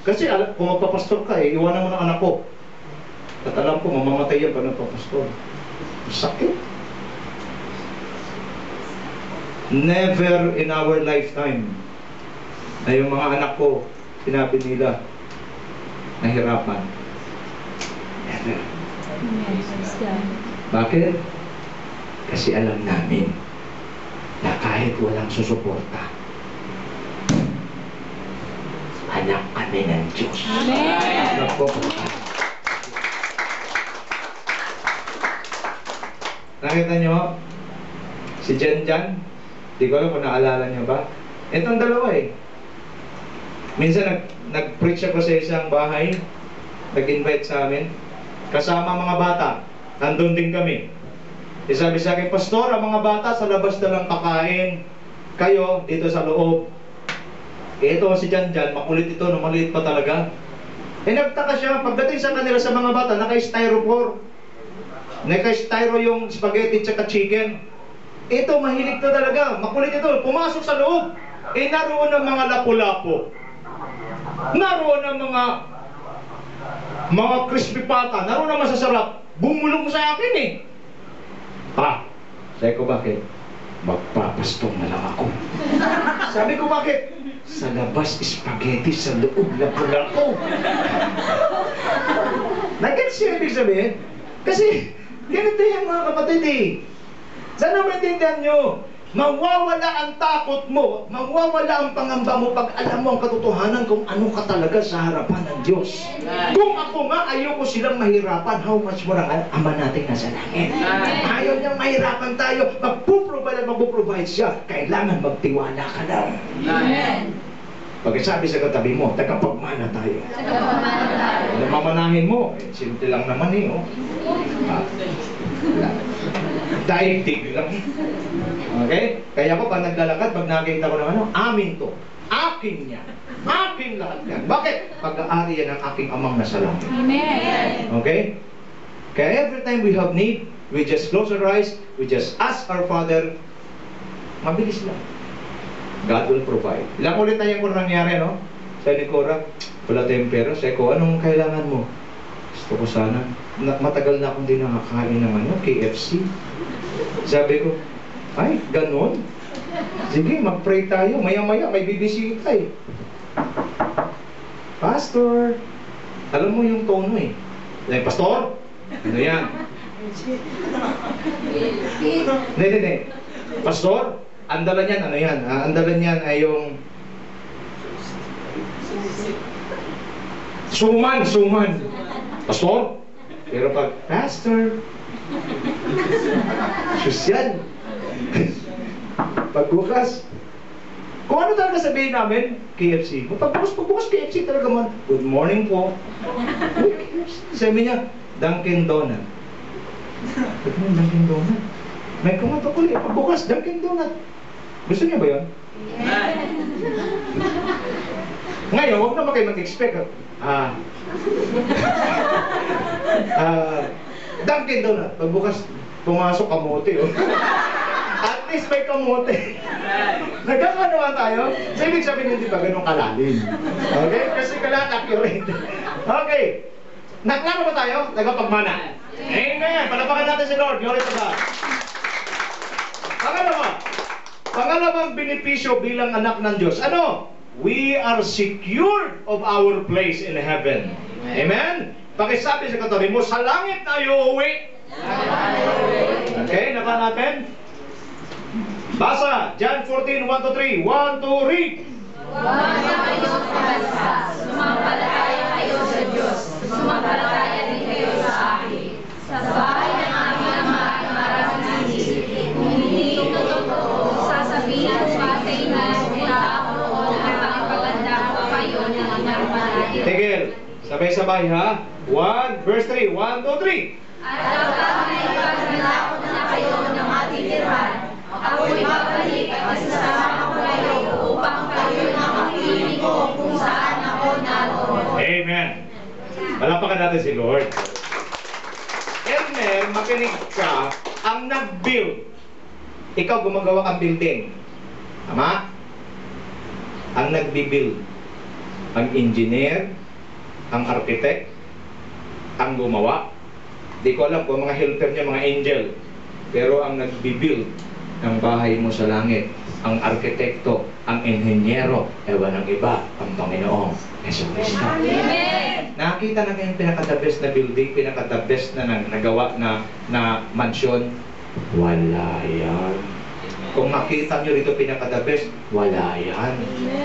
Kasi kung magpapastor ka iwanan mo ng anak ko. At alam ko, mamamatay yan pag nagpapastor. Sakit. Never in our lifetime na yung mga anak ko, sinabi nila, nahirapan. Never. Bakit? Kasi alam namin na kahit walang susuporta, anak kami ng Diyos. Amen. Nakita nyo? Si Jen, di ko alam kung naalala nyo ba? Itong dalawa Minsan nag-preach ako sa isang bahay, nag-invite sa amin, kasama mga bata, nandun din kami. Sabi sa akin, Pastor, ang mga bata sa labas na lang kakain, kayo dito sa loob. Ito si Jan, makulit ito, maliit pa talaga. Nagtaka siya, pagdating sa kanila sa mga bata, naka-styrofour. Naka-styro yung spaghetti tsaka chicken. Ito, mahilig to talaga, makulit ito, pumasok sa loob. Naroon ang mga lapu-lapo. Naroon ang mga crispy pata, naroon ang masasarap. Bumulong sa akin sabi ko, bakit? Magpapastong na lang ako. Sabi ko, bakit? Sa labas, spaghetti, sa loob, lapu-lapo. Nag-gets siya ibig sabihin? Kasi, ganito yan mga kapatid Sana maintindihan nyo, mawawala ang takot mo, mawawala ang pangamba mo pag alam mo ang katotohanan kung ano ka talaga sa harapan ng Diyos. Kung ako nga ayoko silang mahirapan, how much more ang Ama natin nasa langit. Ayaw niyang mahirapan tayo, magpuprovide at magpuprovide siya. Kailangan magtiwala ka lang. Amen. Pagkasabi sa katabi mo, tagapagmana tayo. Tagapagmana tayo. Ano mamanahin mo? Simple lang naman daigdig lang. Okay? Kaya ako pag naglalakad, pag nakita ko ng amin to. Akin niya. Akin lahat yan. Bakit? Pag-aari yan ng aking Amang nasa langit. Amen. Okay? Kaya every time we have need, we just close our eyes, we just ask our Father, mabilis lang. God will provide. Ilang ulit na yan kung nangyari, no? Sabi ni Cora, wala tayong pera. Sabi ko, anong kailangan mo? Gusto ko sana. Matagal na akong di nakakain ng KFC. Sabi ko, ay, ganon? Sige, mag-pray tayo. Maya-maya, may bibisita eh. Pastor, alam mo yung tono eh. Like, Pastor, ano yan? Hindi. Pastor, ang dala niyan, ano yan? Ang dala niyan ay yung suman. Pastor? Pero pag, Pastor, sosyal. Pagbukas, kung ano talaga sabihin namin, KFC. Pagbukas KFC talaga man, good morning po. Sabi niya, Dunkin Donut. Dunkin Donut? May kumato ko ulit, pagbukas, Dunkin Donut. Gusto niya ba yun? Ngayon, huwag naman kayo mag-expect. Dunkin Donut. Pagbukas, pumasok kamote. Oh. At least may kamote. Nagkakanawa tayo. So, ibig sabihin hindi ba ganun kalalim? Okay? Kasi kailangan accurate. Okay. Naklaro ba tayo? Nagpagmana. Amen. Palapakan natin si Lord. Glory to God. Pangalawang benepisyo bilang anak ng Diyos. Ano? We are secured of our place in heaven. Amen? Pakisabi sa katabi mo, sa langit na uuwi. Okay, naka natin. Basa, John 14, 1-3. 1, 2, read. Huwag na kayong pagalsa. Sumampalataya kayo sa Diyos. Sumampalataya din kayo sa akin. Sa bahay ng aming Ama ay maraming nandito. Kung hindi ito totoo, sasabihin ko sa inyo, punta ako roon at pakipaganda ko kayo ng inyong panalig. Tigil. Sabay-sabay ha. 1, verse 3. 1, 2, 3. At kapag may ipaglalakot na kayo ng matitirhan, ako'y babalik at isasama ko kayo upang kayo na mapiling ko kung saan ako naroon. Amen. Palapakan natin si Lord. Elmer, makinig ka, ang nag-build. Ikaw gumagawa kang building. Tama? Ang nagbi-build. Ang engineer, ang architect, ang gumawa. Di ko alam kung mga helper niya, mga angel. Pero ang nagbi-build ng bahay mo sa langit, ang arkitekto, ang inhenyero, ewan ng iba, ang Panginoong Jesucristo. Amen! Nakita na kayong pinaka-the best na building, pinaka-the best na nagawa na mansion? Wala yan. Kung makita nyo rito pinaka-the best, wala yan.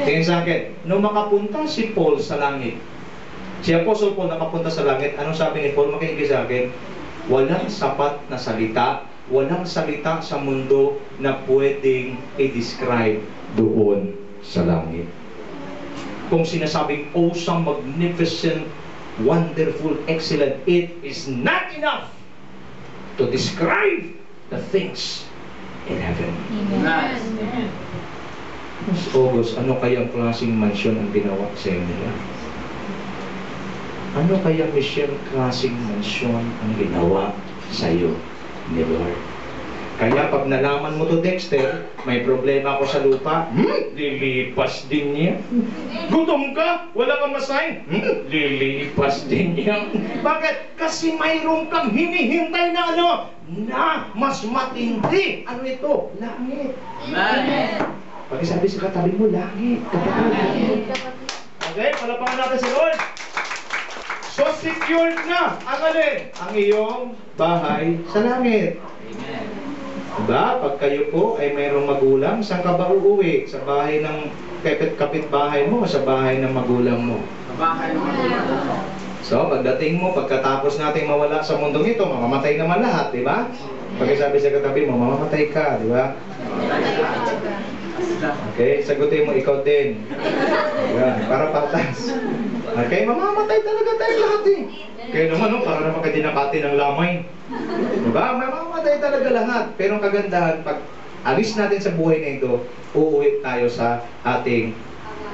Tingin sa akin, nung makapunta si Paul sa langit, si Apostle Paul nakapunta sa langit, anong sabi ni Paul? Makinig sa akin, walang sapat na salita, walang salita sa mundo na pwedeng i-describe doon sa langit. Kung sinasabing awesome, magnificent, wonderful, excellent, it is not enough to describe the things in heaven. Amen. Mas August, ano kayang klaseng mansion ang ginawa sa inyo? Ano kaya mission klaseng mansion ang ginawa sa iyo ni Lord? Kaya pag nalaman mo to, Dexter, may problema ako sa lupa, lilipas din niya. Gutom ka, wala kang masahin, lilipas din niya. Bakit? Kasi mayroon kang hinihintay na ano, na mas matindi. Ano ito? Langit. Amen. Pakisabi sa katabi mo, langit. Kapatid. Okay, palapakan natin si Lord. So secured na ang alin? Ang iyong bahay sa langit. Amen. Diba? Pag kayo po ay mayroong magulang, saan ka ba uuwi? Sa bahay ng kapit-bahay mo o sa bahay ng magulang mo? Kabahay ng magulang. So, pagdating mo, pagkatapos nating mawala sa mundong ito, mamamatay naman lahat, di ba? Pagkasabi sa katabi mo, mamamatay ka, di ba? Okay, sagutin mo, ikaw din. Yan, para patas. Okay, mamamatay talaga tayo lahat eh. Kaya naman, no, para naman kayo dinakati ng lamay. Diba? Mamamatay talaga lahat. Pero ang kagandahan, pag alis natin sa buhay na ito, uuwi tayo sa ating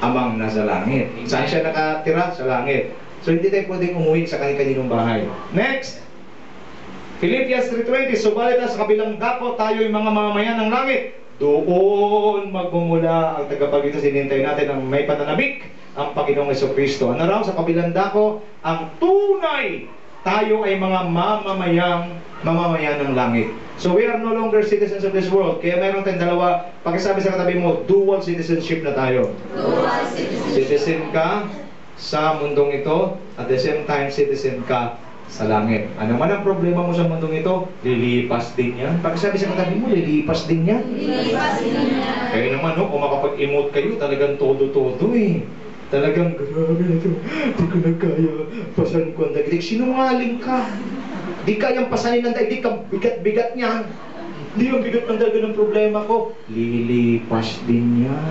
amang nasa langit. Saan siya nakatira? Sa langit. So, hindi tayo pwedeng umuwi sa kanilang bahay. Next! Philippians 3:20, subalit sa kabilang dako tayo'y mga mamamayan ng langit. Doon magmumula ang tagapagligtas. Hinintay natin ang may pananabik, ang Panginoong Jesucristo. Ano raw? Sa kabilang dako, ang tunay tayo ay mga mamamayan ng langit. So we are no longer citizens of this world. Kaya meron tayong dalawa, pakisabi sa katabi mo, dual citizenship na tayo. Dual citizenship. Citizen ka sa mundong ito, at the same time citizen ka sa langit. Ano man ang problema mo sa mundong ito, lilipas din yan. Pakisabi sa katabi mo, lilipas din yan. Lilipas din yan. Kaya naman, no, kung makapag-emote kayo, talagang todo-todo eh. Talagang, grabe na ito, di ko na kaya, pasan ko ang daigdig. Sinungaling ka. Di kayang pasanin ng daigdig, ang bigat-bigat niyan. Di yung bigat ng daigdig ng problema ko. Lilipas din yan.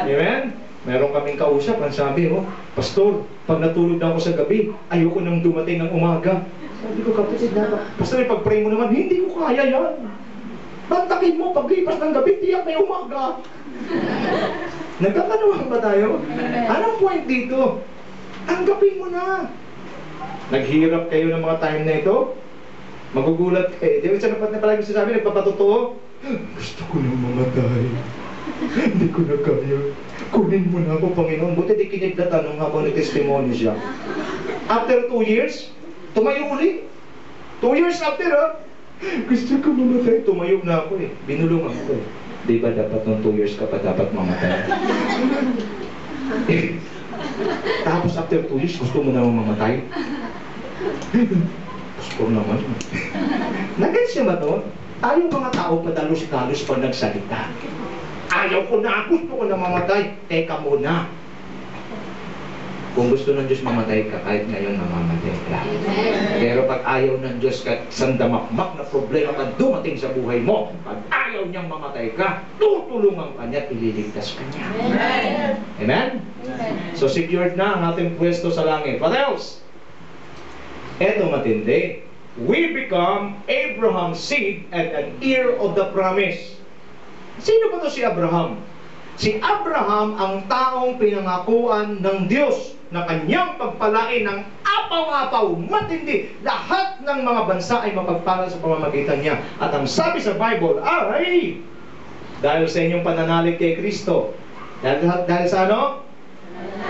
Amen? Meron kaming kausap, ang sabi, oh, Pastor, pag natulog na ako sa gabi, ayoko nang dumating ng umaga. Sabi ko, kapatid na, Pastor, pag-pray mo naman, hindi ko kaya yan. Bantakin mo, paglipas ng gabi, tiyak may umaga. Nagkakanuhan ba tayo? Anong point dito? Tanggapin mo na. Naghirap kayo ng mga time na ito? Magugulat kayo. Di ba siya na palagi sasabi, nagpapatotoo? Gusto ko nang mamatay. Hindi ko na kaya. Kunin mo na ako, Panginoon. Buti di kinigdatan nung habang nag-testimony siya. After 2 years, tumayo uli. 2 years after, gusto ko mamatay. Tumayo na ako eh. Binulungan ko eh. Di ba dapat nung 2 years ka pa dapat mamatay? Tapos after 2 years, gusto mo na mamatay? Gusto naman. Nag-gets niya ba to? Tayong mga tao padalos-dalos pag nagsalita. Ayaw ko na, gusto ko na mamatay. Teka muna. Kung gusto ng Diyos mamatay ka, kahit ngayon mamamatay ka. Pero pag ayaw ng Diyos ka, sandamakmak na problema ka dumating sa buhay mo, pag ayaw niyang mamatay ka, tutulungan ka niya at ililigtas ka niya. Amen? So secured na ang ating pwesto sa langit. What else? Eto matindi. We become Abraham's seed and an heir of the promise. Sino ba to si Abraham? Si Abraham ang taong pinangakuan ng Diyos na kanyang pagpalain ng apaw-apaw, matindi. Lahat ng mga bansa ay mapagpala sa pamamagitan niya. At ang sabi sa Bible ay, dahil sa inyong pananalig kay Kristo. Dahil sa ano?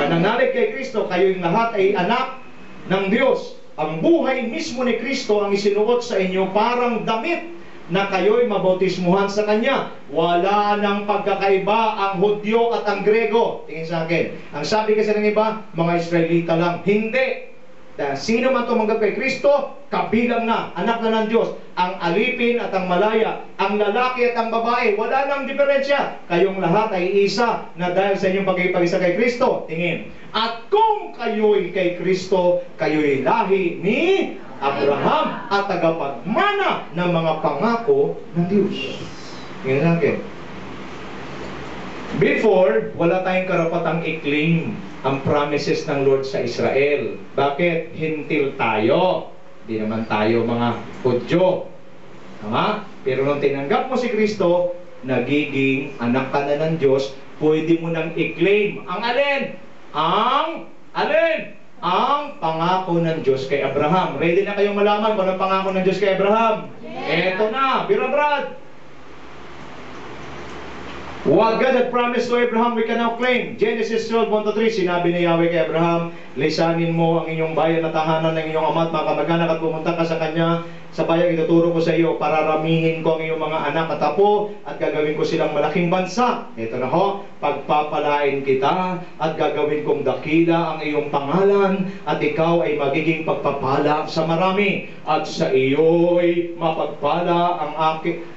Pananalig kay Kristo, kayong lahat ay anak ng Diyos. Ang buhay mismo ni Kristo ang isinuot sa inyo parang damit na kayo'y mabautismuhan sa Kanya. Wala nang pagkakaiba ang Hudyo at ang Grego. Tingin sa akin. Ang sabi kasi ng iba, mga Israelita lang. Hindi. Dahil sino man tumanggap kay Kristo, kabilang na, anak na ng Diyos. Ang alipin at ang malaya, ang lalaki at ang babae, wala nang diferensya. Kayong lahat ay isa na dahil sa inyong pagkipag-isa kay Kristo. Tingin. At kung kayo'y kay Kristo, kayo'y lahi ni Abraham at tagapagmana ng mga pangako ng Diyos. Tingnan natin. Before, wala tayong karapatang i-claim ang promises ng Lord sa Israel. Bakit? Hintil tayo. Di naman tayo mga Hudyo. Tama? Pero nung tinanggap mo si Kristo, nagiging anak ka na ng Diyos, pwede mo nang i-claim. Ang alin? Ang pangako ng Diyos kay Abraham. Ready na kayong malaman kung anong pangako ng Diyos kay Abraham? Eto na, Birabrad. What God had promised to Abraham, we can now claim. Genesis 12:1-3, sinabi ni Yahweh kay Abraham, lisanin mo ang inyong bayan na tahanan ng inyong ama at mga kamag-anak at pumunta ka sa kanya sa bayang ituturo ko sa iyo para ramihin ko ang iyong mga anak at apo at gagawin ko silang malaking bansa. Ito na ho, pagpapalain kita at gagawin kong dakila ang iyong pangalan at ikaw ay magiging pagpapala sa marami at sa iyo'y mapagpala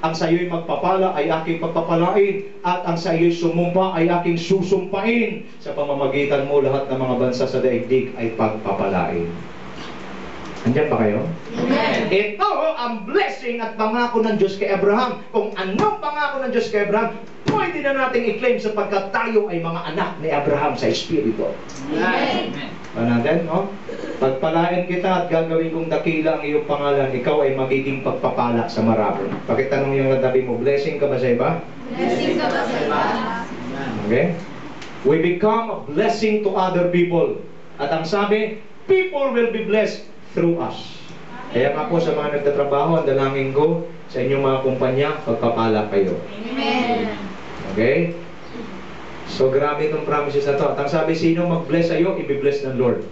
ang sa iyo'y magpapala ay aking pagpapalain at ang sa iyo'y sumumpa ay aking susumpain. Sa pamamagitan mo lahat ng mga bansa sa daigdig ay pagpapalain. Andiyan ba kayo? Amen. Ito ang blessing at pangako ng Diyos kay Abraham. Kung anong pangako ng Diyos kay Abraham, pwede na nating i-claim sapagkat tayo ay mga anak ni Abraham sa Espiritu. Amen. Ano natin, no? Pagpalain kita at gagawin kong dakila ang iyong pangalan, ikaw ay magiging pagpapala sa marami. Pakitanong yung natabi mo, blessing ka ba sa iba? Blessing ka ba sa iba? Okay? We become a blessing to other people. At ang sabi, people will be blessed through us. Kaya nga po sa mga nagtatrabaho, ang dalangin ko sa inyong mga kumpanya, pagpapala kayo. Amen. Okay? So grabe itong promises na to. At ang sabi, sino mag-bless sa'yo, i-bless ng Lord.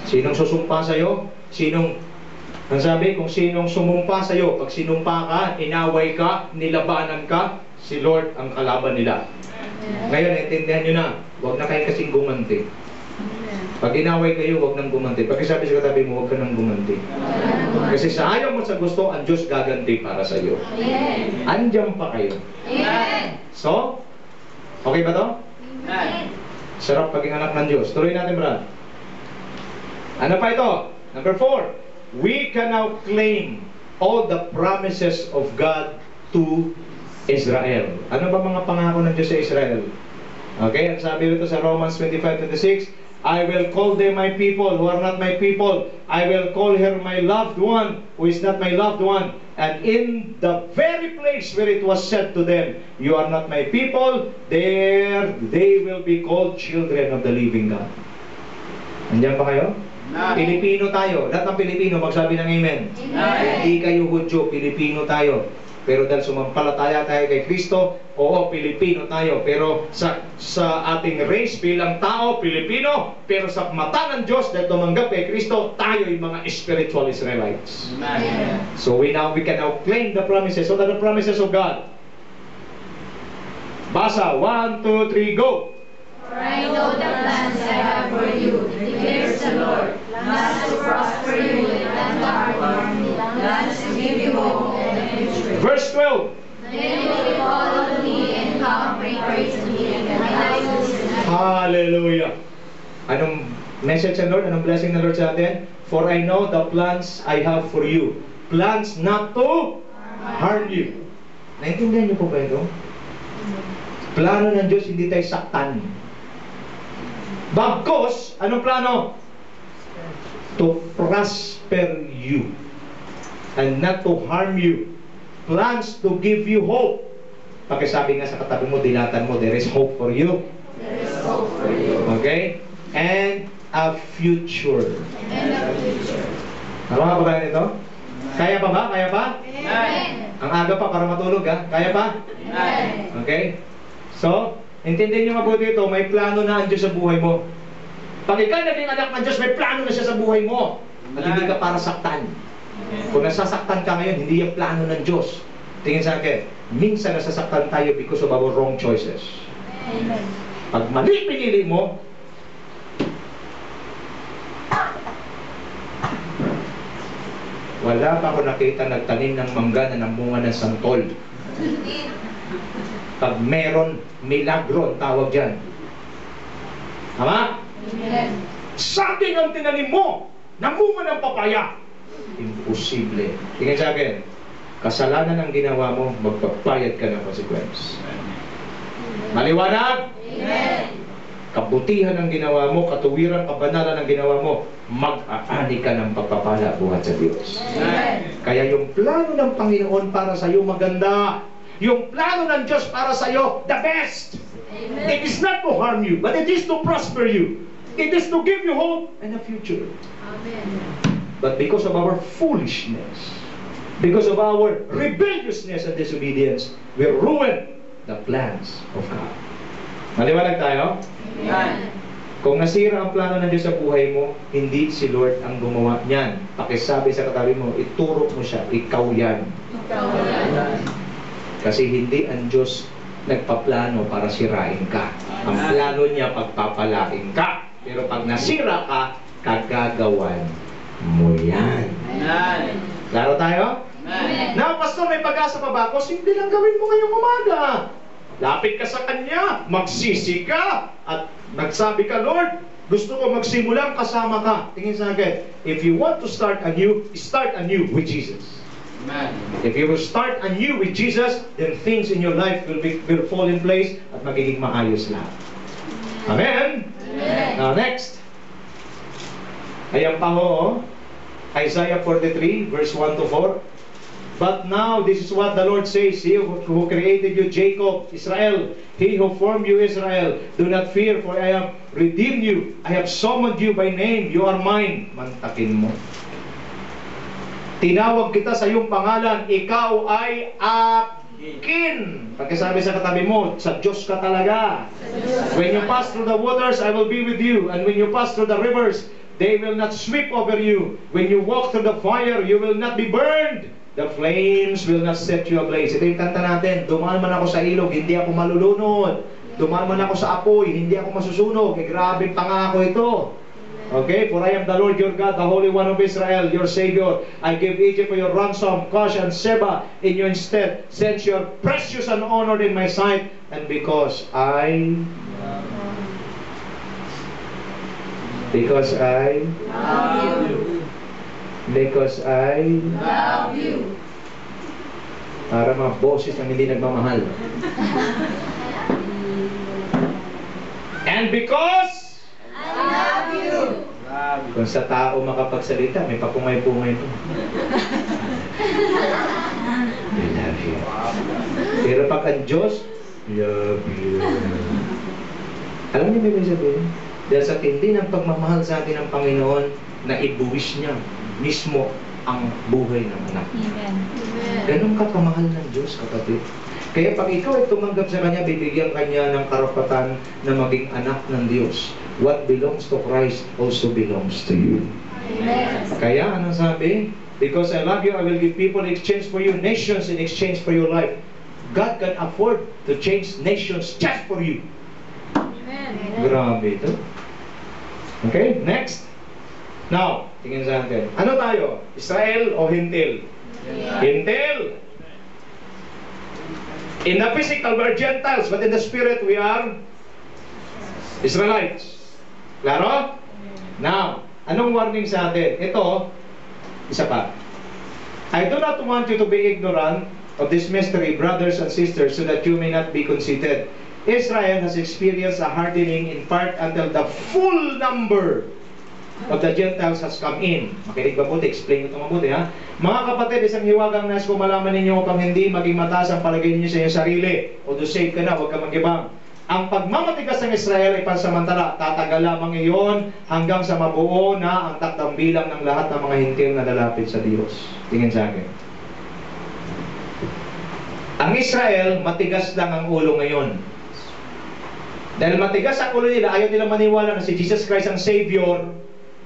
Sinong susumpa sa'yo, ang sabi, kung sinong sumumpa sa'yo, pag sinumpa ka, inaway ka, nilabanan ka, si Lord ang kalaban nila. Ngayon, naintindihan nyo na, huwag na kayo kasing gumanti. Pag inaway kayo, huwag nang gumanti. Pag sabi sa katabi mo, huwag ka nang gumanti. Kasi sa ayaw mo sa gusto, ang Diyos gaganti para sa iyo. Andiyan pa kayo. So, okay ba to? Sarap paging anak ng Diyos. Tuloy natin, Brad. Ano pa ito? Number 4. We can now claim all the promises of God to Israel. Ano ba mga pangako ng Diyos sa Israel? Okay, ang sabi dito sa Romans 25:26, I will call them my people who are not my people. I will call her my loved one who is not my loved one. And in the very place where it was said to them, you are not my people, there they will be called children of the living God. Nandiyan ba kayo? Pilipino tayo. Lahat ng Pilipino magsabi ng amen. Hindi kayo Hudyo, Pilipino tayo. Pero dahil sumampalataya tayo kay Kristo, oo, Pilipino tayo. Pero sa ating race bilang tao, Pilipino. Pero sa mata ng Diyos, dahil tumanggap kay Kristo, tayo yung mga spiritual Israelites. Amen. So we can now claim the promises. What are the promises of God? Basa, 1, 2, 3, go! For I know the plans I have for you, declares the Lord, plans to prosper you and not to harm you, plans to give you hope and a future. Verse 12. Then you will call on me and come bring praise to me, and I will listen. Hallelujah. Anong message ng Lord? Anong blessing ng Lord sa atin? For I know the plans I have for you. Plans not to harm you. Naintindihan niyo po ba ito? Plano ng Diyos, hindi tayo saktan. Bagkos, anong plano? To prosper you and not to harm you. Plans to give you hope. Pakisabi nga sa katabi mo, dilatan mo, there is hope for you. There is hope for you. Okay? And a future. And a future. Tama ba tayo nito? Kaya pa ba? Kaya pa? Amen. Ang aga pa para matulog ha? Kaya pa? Amen. Okay? So, intindihin nyo mabuti ito, may plano na ang Diyos sa buhay mo. Pag ikaw naging anak ng Diyos, may plano na siya sa buhay mo. At hindi ka para saktan. Kung nasasaktan ka ngayon, hindi yung plano ng Diyos. Tingin sa akin, minsan nasasaktan tayo because of our wrong choices. Amen. Pag mali pinili mo, wala pa ako nakita nagtanim ng mangga na namunga ng santol. Pag meron, milagro ang tawag dyan. Tama? Amen. Saging ang tinanim mo, namunga ng papaya. Imposible. Tingnan sa akin, kasalanan ang ginawa mo, magpapayad ka ng consequence. Maliwanag? Amen. Kabutihan ang ginawa mo, katuwiran, kabanalan ang ginawa mo, mag-aani ka ng pagpapala buhat sa Diyos. Amen. Kaya yung plano ng Panginoon para sa iyo maganda. Yung plano ng Diyos para sa iyo, the best. Amen. It is not to harm you, but it is to prosper you. It is to give you hope and a future. Amen. But because of our foolishness, because of our rebelliousness and disobedience, we ruin the plans of God. Maliwanag tayo? Amen. Kung nasira ang plano ng Diyos sa buhay mo, hindi si Lord ang gumawa niyan. Pakisabi sa katabi mo, ituro mo siya, ikaw yan. Ikaw yan. Kasi hindi ang Diyos nagpaplano para sirain ka. Ang plano niya pagpapalain ka. Pero pag nasira ka, kagagawan mo yan. Amen. Klaro tayo? Amen. Na, Pastor, may pag-asa pa ba ako? Simple lang gawin mo ngayong umaga. Lapit ka sa Kanya, magsisi ka, at nagsabi ka, Lord, gusto ko magsimulang kasama ka. Tingin sa akin, if you want to start anew with Jesus. Amen. If you will start anew with Jesus, then things in your life will fall in place at magiging maayos lahat. Amen? Amen. Now next. Ayan pa ho, Isaiah 43, verse 1 to 4. But now, this is what the Lord says, He who created you, Jacob, Israel, He who formed you, Israel, do not fear, for I have redeemed you. I have summoned you by name. You are mine. Mantakin mo. Tinawag kita sa iyong pangalan, ikaw ay akin. Pagkasabi sa katabi mo, sa Diyos ka talaga. When you pass through the waters, I will be with you. And when you pass through the rivers, they will not sweep over you. When you walk through the fire, you will not be burned. The flames will not set you ablaze. Ito yung kanta natin. Dumaan man ako sa ilog, hindi ako malulunod. Dumaan man ako sa apoy, hindi ako masusunog. Grabing pangako ito. Okay, for I am the Lord your God, the Holy One of Israel, your Savior. I give Egypt for your ransom, Cush and Seba in your stead, since you are precious and honored in my sight, and because I Love you. Para mga boses na hindi nagmamahal. And because I love you. kung sa tao makapagsalita, may papungay-pungay po. I love you. Pero pag ang Diyos, love you. Alam niyo may sabihin? Dahil sa tindi ng pagmamahal sa atin ng Panginoon, na ibuwis niya mismo ang buhay ng anak. Amen. Ganun ka kamahal ng Diyos, kapatid. Kaya pag ikaw ay tumanggap sa Kanya, bibigyan Kanya ng karapatan na maging anak ng Diyos. What belongs to Christ also belongs to you. Amen. Kaya, anong sabi? Because I love you, I will give people in exchange for you, nations in exchange for your life. God can afford to change nations just for you. Amen. Grabe ito. Okay, next. Now, tingin sa atin. Ano tayo? Israel o Hintil? Hintil. In the physical, we are Gentiles, but in the spirit, we are Israelites. Klaro? Now, anong warning sa atin? Ito, isa pa. I do not want you to be ignorant of this mystery, brothers and sisters, so that you may not be conceited. Israel has experienced a hardening in part until the full number of the Gentiles has come in. Makinig mabuti, explain ito mabuti, ha? Mga kapatid, isang hiwagang nais ko malaman ninyo upang hindi maging mataas ang palagay ninyo sa inyong sarili. O to save ka na, huwag ka mag-ibang. Ang pagmamatigas ng Israel ay pansamantala. Tatagal lamang iyon hanggang sa mabuo na ang takdang bilang ng lahat ng mga hintil na lalapit sa Diyos. Tingin sa akin. Ang Israel, matigas lang ang ulo ngayon. Dahil matigas ang ulo nila, ayaw nilang maniwala na si Jesus Christ ang Savior.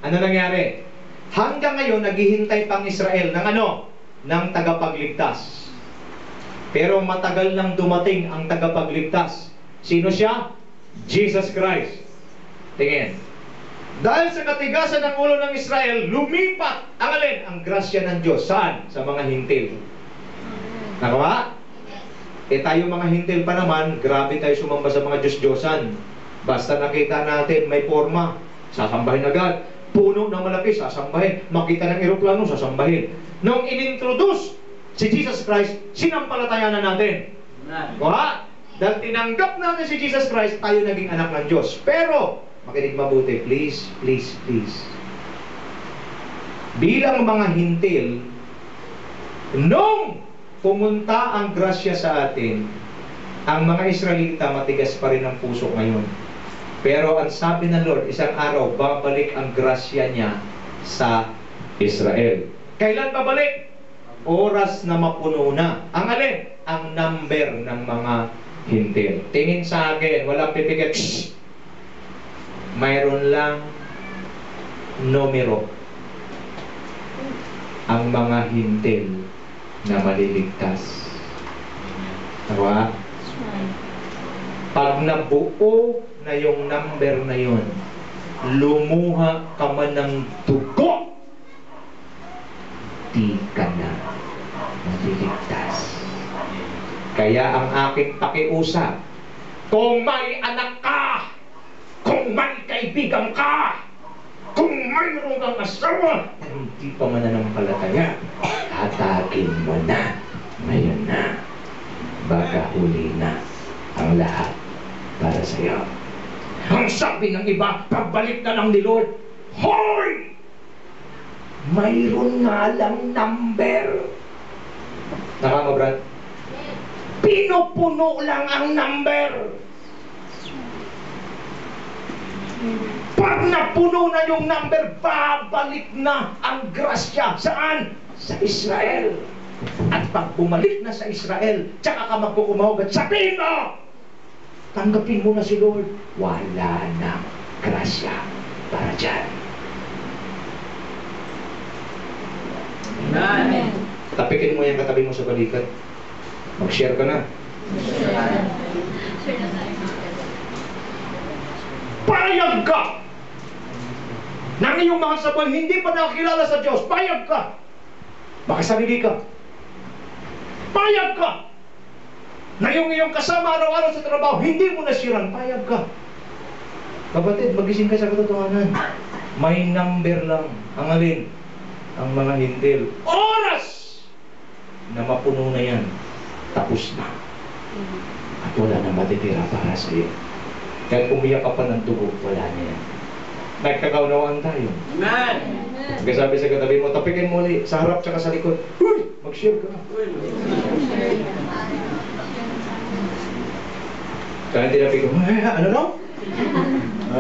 Ano nangyari? Hanggang ngayon, naghihintay pang Israel ng ano? Ng tagapagligtas. Pero matagal nang dumating ang tagapagligtas. Sino siya? Jesus Christ. Tingin. Dahil sa katigasan ng ulo ng Israel, lumipat ang alin? Ang grasya ng Diyos. Saan? Sa mga hintil. Nakawa? Tayo mga hintil pa naman, grabe tayo sumamba sa mga Diyos-Diyosan. Basta nakita natin may forma, sasambahin agad. Puno na malaki, sasambahin. Makita ng eroplano, sasambahin. Nung inintroduce si Jesus Christ, sinampalatayanan natin. Kuha? Dahil tinanggap natin si Jesus Christ, tayo naging anak ng Diyos. Pero, makinig mabuti, please, please, please. Bilang mga hintil, nung pumunta ang grasya sa atin, ang mga Israelita matigas pa rin ang puso ngayon. Pero ang sabi ng Lord, isang araw, babalik ang grasya niya sa Israel. Kailan babalik? Oras na mapuno na. Ang alin? Ang number ng mga hintil. Tingin sa akin, walang pipikit. Shhh! Mayroon lang numero ang mga hintil na maliligtas. Diba? Pag nabuo na yung number na yun, lumuha ka man ng dugo, di ka na maliligtas. Kaya ang aking pakiusap, kung may anak ka, kung may kaibigan ka, kung mayroon kang asawa na hindi pa mananampalataya, hatakin mo na, ngayon na, baka huli na ang lahat para sa iyo. Ang sabi ng iba, pagbalik na lang ni Lord, hoy! Mayroon nga lang number. Nakama, Brad? Pinupuno lang ang number. Pag napuno na yung number, babalik na ang grasya. Saan? sa Israel. At pag bumalik na sa Israel, tsaka ka magkukumawag at sabihin mo, tanggapin mo na si Lord. Wala nang grasya para dyan. Amen. Tapikin mo yung katabi mo sa balikat. Mag-share ka na. Payag ka! Nang iyong mga sabay hindi pa nakakilala sa Diyos, payag ka! Makasarili ka. Payag ka! Na yung iyong kasama araw-araw sa trabaho, hindi mo nasirang, payag ka. Kapatid, magising ka sa katotohanan. May number lang. Ang alin? Ang mga hindil. Oras! Na mapuno na yan. Tapos na. At wala na matitira para sa iyo. Kahit umiyak ka pa ng dugo, wala na yan. Nagkakaunawaan tayo. Amen. Pagkasabi sa katabi mo, tapikin mo ulit sa harap tsaka sa likod. Uy! Mag-share ka. Kaya hindi natin ko, ano daw?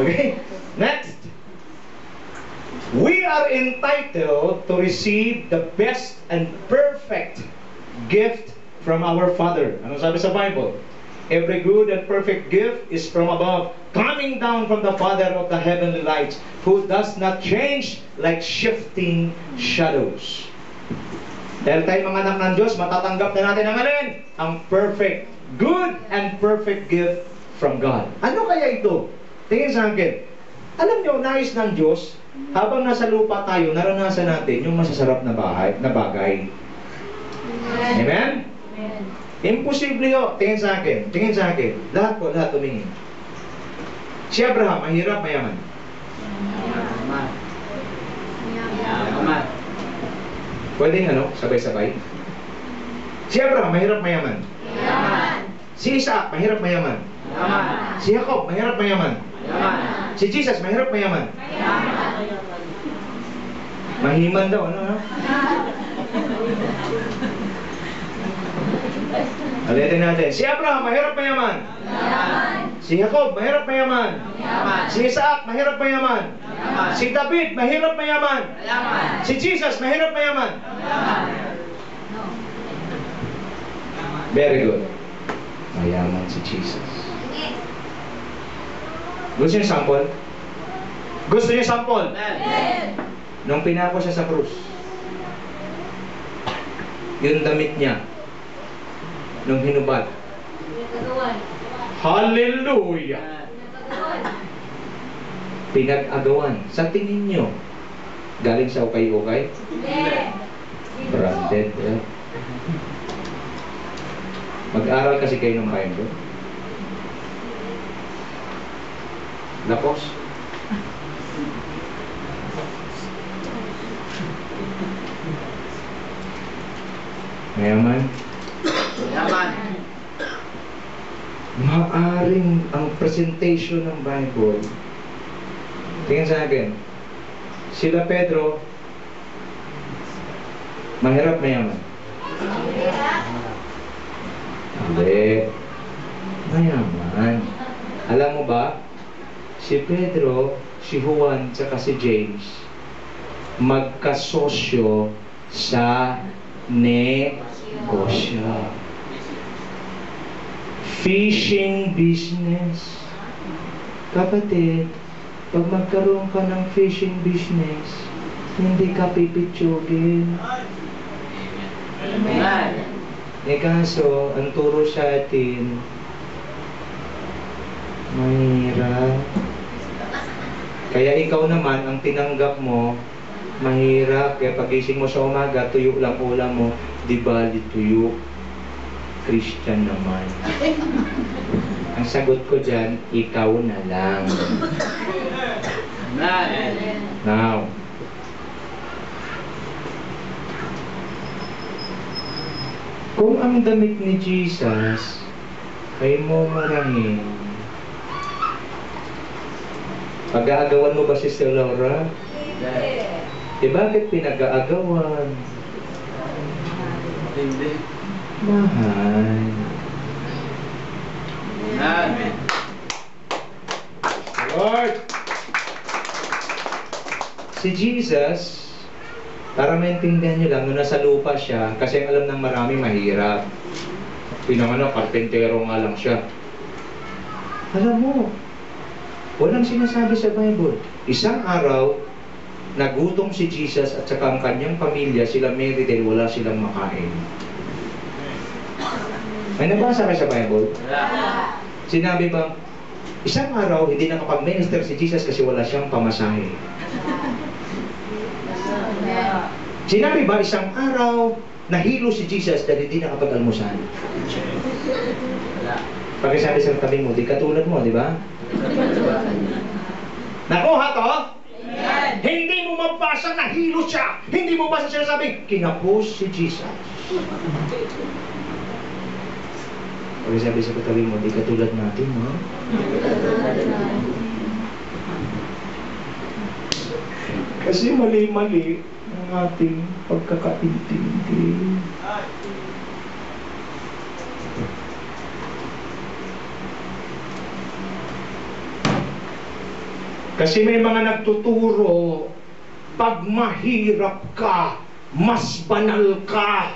Okay. Next. We are entitled to receive the best and perfect gift from our Father. Ano sabi sa Bible? Every good and perfect gift is from above, coming down from the Father of the heavenly lights, who does not change like shifting shadows. Dahil tayo mga anak ng Diyos, matatanggap na natin ang alin? Ang perfect, good and perfect gift from God. Ano kaya ito? Tingin sa akin. Alam niyo, nais ng Diyos, habang nasa lupa tayo, naranasan natin yung masasarap na bagay. Amen? Imposible yun. Tingin sa akin. Tingin sa akin. Lahat po, lahat tumingin. Si Abraham, mahirap, mayaman. Amen. Pwedeng ano, sabay-sabay. Si Abraham, mahirap, mayaman. Si Isaac, mahirap, mayaman. Si Jacob, mahirap, mayaman. Si Jesus, mahirap, mayaman. Mahiman daw, ano ha? Alitin natin. Si Abraham, mahirap, mayaman. Si Jacob, mahirap, mayaman. Si Isaac, mahirap, mayaman. Si David, mahirap, mayaman. Si Jesus, mahirap, mayaman. Very good. Mayaman si Jesus. Gusto niyo sample? Gusto niyo sample? Nung pinako siya sa krus, yung damit niya, nung hinubad. Hallelujah! Pinag-agawan. Sa tingin niyo, galing sa ukay-ukay? Branded. Mag-aral kasi kayo ng Bible. Lapos. Mayaman. Maaring ang presentation ng Bible. Tingnan sa akin. Sila Pedro, mahirap, mayaman. Hindi. Mayaman. Alam mo ba, si Pedro, si Juan, tsaka si James, magkasosyo sa negosyo. Fishing business. Kapatid, pag magkaroon ka ng fishing business, hindi ka pipitsugin. Eh kaso, ang turo sa atin, mahirap. Kaya ikaw naman, ang tinanggap mo, mahirap. Kaya pagising mo sa umaga, tuyo lang ulam mo, di bali tuyo. Christian naman. Ang sagot ko dyan, ikaw na lang. Now, kung ang damit ni Jesus ay mumurahin, pag-aagawan mo ba si Laura? Eh bakit pinag-aagawan? Hindi. Mahal. Amen. Lord, si Jesus, Para maintindihan nyo lang, nung nasa lupa siya, kasi ang alam ng marami mahirap. Pinanganak, karpentero nga lang siya. Alam mo, walang sinasabi sa Bible. Isang araw, nagutom si Jesus at saka ang kanyang pamilya, sila Mary, dahil wala silang makain. May nabasa kayo sa Bible? Sinabi ba, isang araw, hindi nakapag-minister si Jesus kasi wala siyang pamasahe. Sinabi ba, isang araw, nahilo si Jesus dahil hindi nakapag-almusal? Pagkasabi sa tabi mo, di katulad mo, di ba? Nakuha to? Hindi mo mabasa nahilo siya. Hindi mo basa siya sabi, kinapos si Jesus. Pagkasabi sa katabi mo, di katulad natin, no? Kasi mali-mali ang ating pagkakaintindi. Kasi may mga nagtuturo, pag mahirap ka, mas banal ka.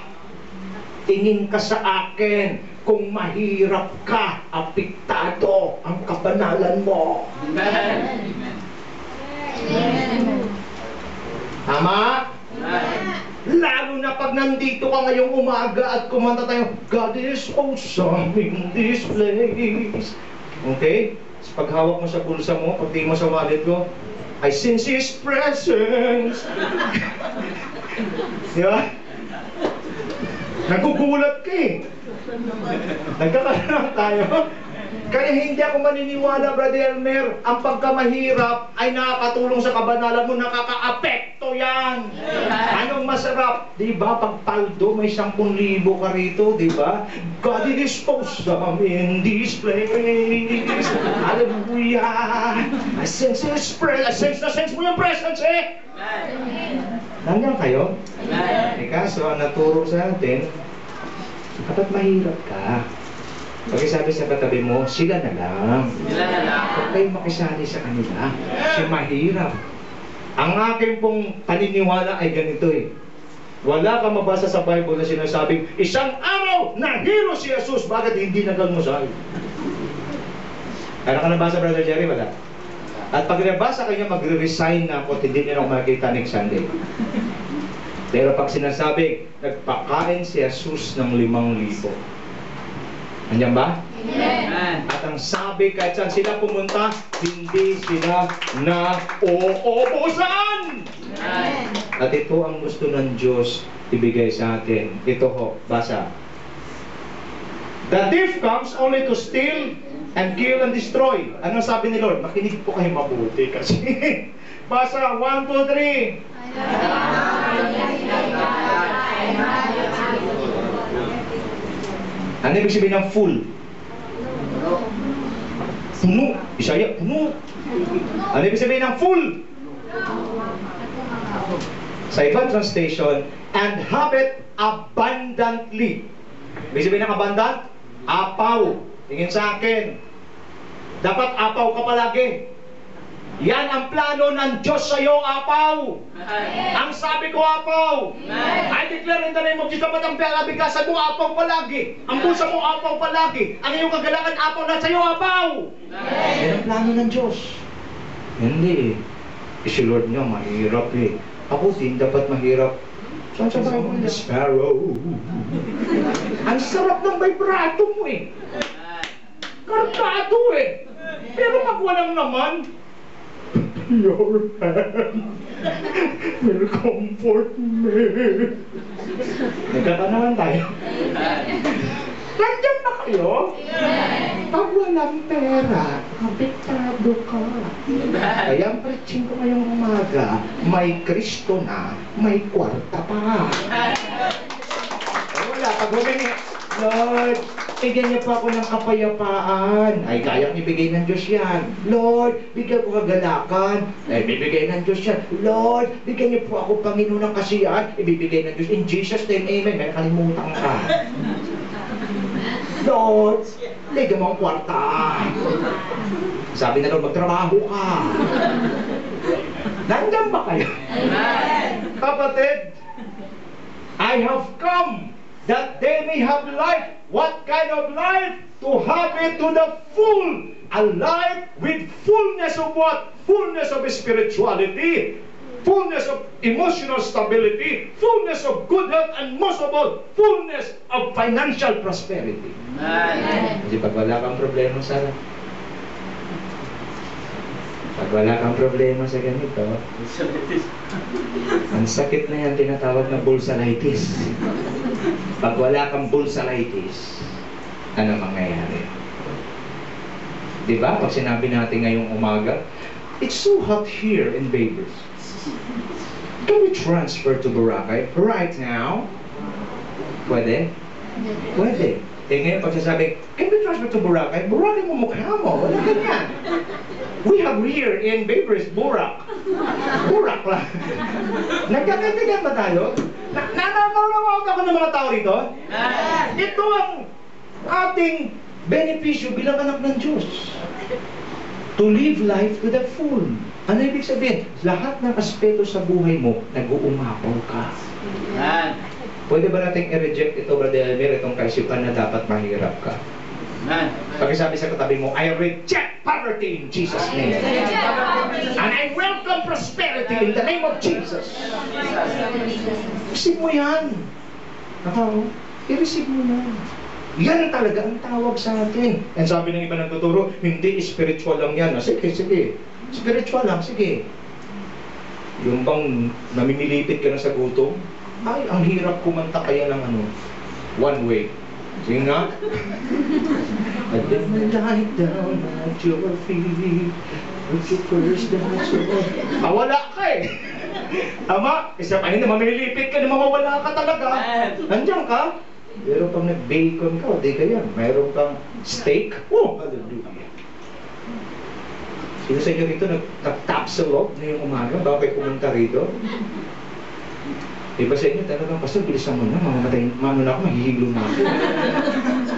Tingin ka sa akin, kung mahirap ka, apektado ang kabanalan mo. Amen. Tama? Lalo na pag nandito ka ngayong umaga at kumanta tayo, God is awesome in this place. Okay? Pag hawak mo sa bulsa mo, pag tingin mo sa wallet ko, I sense His presence. Di ba? Nagugulat ka eh. Nagkakaroon tayo. Kaya hindi ako maniniwala, Brother Elmer, ang pagkamahirap ay nakakatulong sa kabanalan mo, nakaka-apekto yan. Anong masarap? Diba, pag paldo, may 10,000 ka rito, diba? God is awesome in this place. Hallelujah. I sense His presence. Sense mo yung presence eh. Nandiyan kayo? Eh kaso, ang naturo sa atin, kapag mahirap ka, pagkasabi sa katabi mo, sila na lang. Huwag kayong makisali sa kanila. Kasi mahirap. Ang aking pong paniniwala ay ganito eh. Wala kang mabasa sa Bible na sinasabing, isang araw nahiro si Jesus, bakit hindi nag-almusal? Ano ka nabasa, Brother Jerry? Wala. At pag nabasa kayo, magre-resign na ako at hindi niya ako makikita next Sunday. Pero pag sinasabi, nagpakain si Jesus ng 5,000. Andiyan ba? Amen. At ang sabi, kahit saan sila pumunta, hindi sila nauubusan! Amen. At ito ang gusto ng Diyos ibigay sa atin. Ito ho, basa. The thief comes only to steal and kill and destroy. Ano sabi ni Lord? Makinig po kayo mabuti kasi. Basa, 1, 2, 3. Ano ibig sabihin ng full? Puno. Isaya, puno. Ano ibig sabihin ng full? Sa ibang translation, and have it abundantly. Ibig sabihin ng abundant? Apaw. Tingin sa akin. Dapat apaw ka palagi. Yan ang plano ng Diyos sa'yo, apaw. Ang sabi ko, apaw. I declare in the name of Jesus, dapat ang bigasan mo, apaw palagi. Ang puso mo, apaw palagi. Ang iyong kagalangan, apaw na sa'yo, apaw. Yan ang plano ng Diyos. Hindi eh. Si Lord nga, mahirap eh. Ako din, dapat mahirap. Saan sa Bible na sparrow? Ang sarap ng vibrato mo eh. Kargado eh. Pero pag walang naman, your hand will comfort me. Nagkatanawan tayo. Nandiyan ba kayo? Pag walang pera, apektado ka. Kaya ang preaching ko ngayong umaga, may Kristo na, may kwarta pa. Wala, pag humingi, Lord, bigyan niyo pa ako ng kapayapaan. Ay, kayang ibigay ng Diyos yan. Lord, bigyan ko kagalakan. Ay, bibigay ng Diyos yan. Lord, bigyan niyo po ako, Panginoon, ng kasiyahan. Ibibigay ng Diyos. In Jesus' name, amen. May nakalimutan ka. Lord, bigyan mo ang kwarta. Sabi na Lord, magtrabaho ka. Nandiyan ba kayo? Amen. Kapatid, I have come that they may have life. What kind of life? To have it to the full. A life with fullness of what? Fullness of spirituality, fullness of emotional stability, fullness of good health, and most of all, fullness of financial prosperity. Amen. Kasi pag wala kang problema sa ganito, ang sakit na yan tinatawag na bulsalitis. Pag wala kang bulsalitis, ano mangyayari? Diba? Pag sinabi natin ngayong umaga, it's so hot here in Vegas. Can we transfer to Boracay right now? Pwede? Pwede. Eh ngayon pag sasabi, can we transfer to Boracay? Boracay mo mukha mo. Wala ganyan. We have here in Vegas, Borac. Borac lang. Nagkakaintindihan ba tayo? Nanawawag ako ng mga tao rito. Ito ang ating benepisyo bilang anak ng Diyos. To live life to the full. Ano ibig sabihin? Lahat ng aspeto sa buhay mo, nag-uumapaw ka. Amen. Pwede ba nating i-reject ito, Brother Elmer, itong kaisipan na dapat mahirap ka? Amen. Pagkasabi sa katabi mo, I reject poverty in Jesus' name. And I welcome prosperity in the name of Jesus. Receive mo yan. Ako, i-receive mo yan. Yan talaga ang tawag sa atin. And sabi ng iba nagtuturo, hindi spiritual lang yan. Sige, sige. Spiritual lang, sige. Yung bang namimilipit ka na sa gutom, ay, ang hirap kumanta kaya ng ano, one way. Sige nga. I let my light down at your feet. Put your first dance on. Wala ka eh. Tama? Isa pa, hindi mamilipit ka na mawawala ka talaga. Nandiyan ka. Pero pag nag-bacon ka, di ka yan. Mayroon kang steak. Oh, hallelujah. Sino sa inyo rito nag-tap sa loob na yung umaga? Bakit pumunta rito? Iba sa inyo talagang, Pastor, bilisan mo na. Mamamatay, na ako, mahihilo na ako.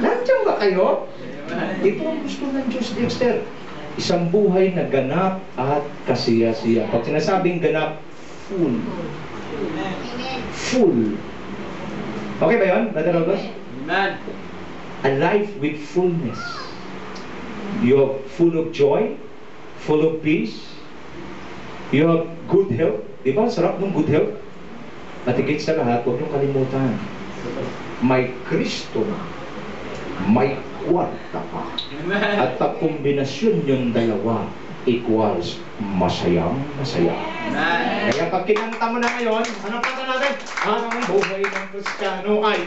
Nandiyan ba kayo? Ito ang gusto ng Diyos, Dexter. Isang buhay na ganap at kasiya-siya. Pag sinasabing ganap, full. Full. Okay ba yun, Brother August? Amen. A life with fullness. You're full of joy, full of peace. You have good health. Di ba? Sarap ng good health. At higit sa lahat, huwag niyong kalimutan. May Kristo na. May kwarta pa. At pag kombinasyon yung dalawa, equals masayang masaya. Amen. Kaya pag kinanta mo na ngayon, anong kanta natin? Ang buhay ng Kristiyano ay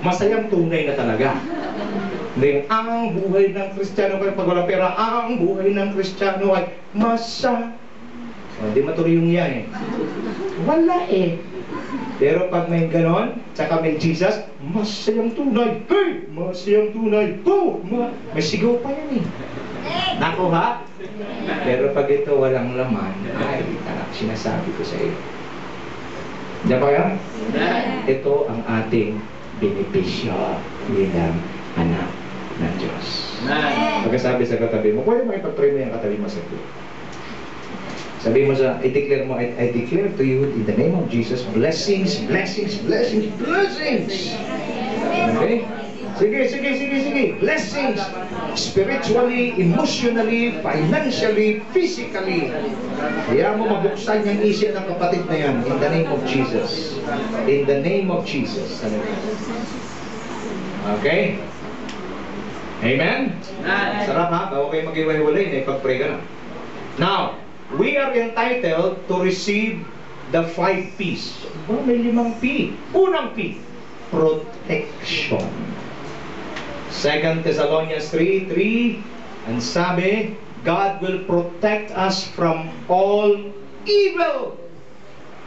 masayang tunay na talaga. Hindi, ang buhay ng Kristiyano ay pag walang pera, ang buhay ng Kristiyano ay hindi matuloy yung iya eh. Wala eh. Pero pag may ganon, tsaka may Jesus, masayang tunay. Hey! Masayang tunay. Oh! May sigaw pa yan eh. Nakuha? Pero pag ito walang laman, ay, sinasabi ko sa iyo. Diyan ba yan? Ito ang ating benepisyo bilang anak ng Diyos. Pagkasabi sa katabi mo, pwede mo ipag-pray mo yung katabi mo sa iyo. Sabi mo sa, i-declare mo, I declare to you in the name of Jesus, blessings, blessings, blessings, blessings. Okay? Sige. Blessings. Spiritually, emotionally, financially, physically. Kaya mo mabuksan yung isip ng kapatid na yan in the name of Jesus. In the name of Jesus. Okay? Amen? Sarap ha? Bago kayo mag-iwalay, ipag-pray ka na. Now, we are entitled to receive the 5 P's. Oh, may 5 P. Unang P, protection. 2 Thessalonians 3:3, and sabi, God will protect us from all evil.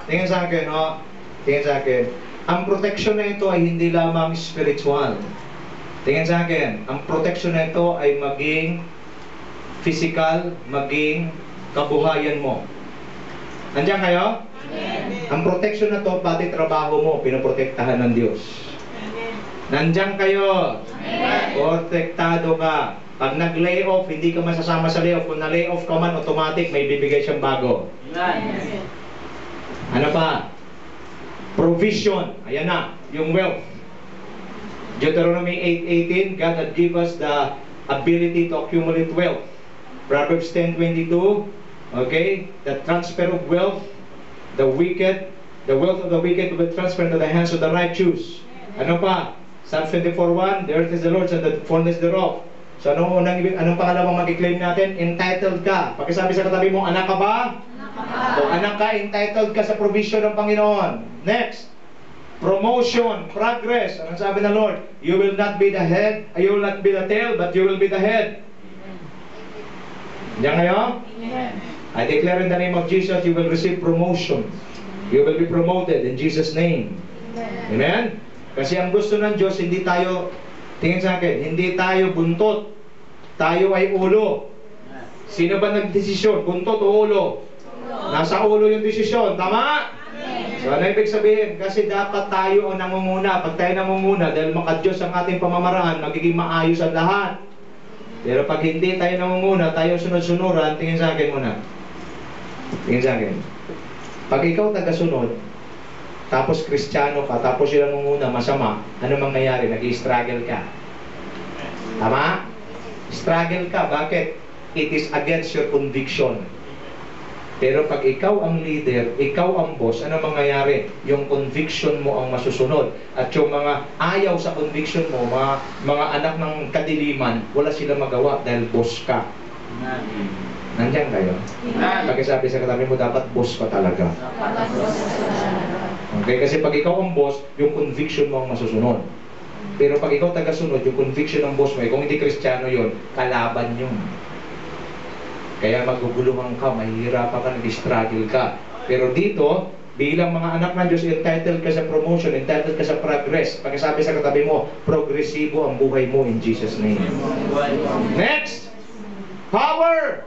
Tingnan sa akin, no? Tingnan sa akin. Ang protection na ito ay hindi lamang spiritual. Tingnan sa akin, ang protection na ito ay maging physical, maging kabuhayan mo. Nandiyan kayo? Amen. Ang protection na to, pati trabaho mo, pinoprotektahan ng Diyos. Nandiyan kayo? Amen. Protektado ka. Pag nag-lay off, hindi ka masasama sa lay off. Kung na-lay off ka man, automatic, may bibigay siyang bago. Amen. Ano pa? Provision. Ayan na, yung wealth. Deuteronomy 8:18, God had give us the ability to accumulate wealth. Proverbs 10:22, okay, the transfer of wealth, the wealth of the wicked will be transferred to the hands of the righteous. Ano pa? Psalm 24:1, the earth is the Lord's and the fullness thereof. So anong pangalawang mag-claim natin? Entitled ka. Pakisabi sa katabi mo, anak ka ba? O anak ka, entitled ka sa provision ng Panginoon. Next, promotion, progress. Anong sabi ng Lord? You will not be the head, you will not be the tail, but you will be the head. Diyan ngayon? I declare in the name of Jesus, you will receive promotion. You will be promoted in Jesus' name. Amen? Kasi ang gusto ng Diyos, hindi tayo, tingin sa akin, hindi tayo buntot. Tayo ay ulo. Sino ba nagdesisyon? Buntot o ulo? Nasa ulo yung desisyon. Tama? So ano ibig sabihin? Kasi dapat tayo ang nangunguna. Pag tayo nangunguna, dahil maka-Diyos ang ating pamamaraan, magiging maayos ang lahat. Pero pag hindi tayo nangunguna, tayo sunod-sunuran, tingin sa akin muna. Tingin sa akin. Pag ikaw tagasunod, tapos Kristiyano ka, tapos sila nangunguna, masama, ano mangyayari? Nag-i-struggle ka. Tama? Struggle ka. Bakit? It is against your conviction. Pero pag ikaw ang leader, ikaw ang boss, ano mangyayari? Yung conviction mo ang masusunod. At yung mga ayaw sa conviction mo, mga anak ng kadiliman, wala sila magawa dahil boss ka. Nandiyan kayo? Pagkasabi sa katabi mo, dapat boss ka talaga. Okay? Kasi pag ikaw ang boss, yung conviction mo ang masusunod. Pero pag ikaw tagasunod, yung conviction ng boss mo, kung hindi Kristiyano yun, kalaban yun. Kaya maguguluhan ka, mahihirapan ka, nag-struggle ka. Pero dito, bilang mga anak ng Diyos, entitled ka sa promotion, entitled ka sa progress. Pagkasabi sa katabi mo, progresibo ang buhay mo in Jesus' name. Next! Power!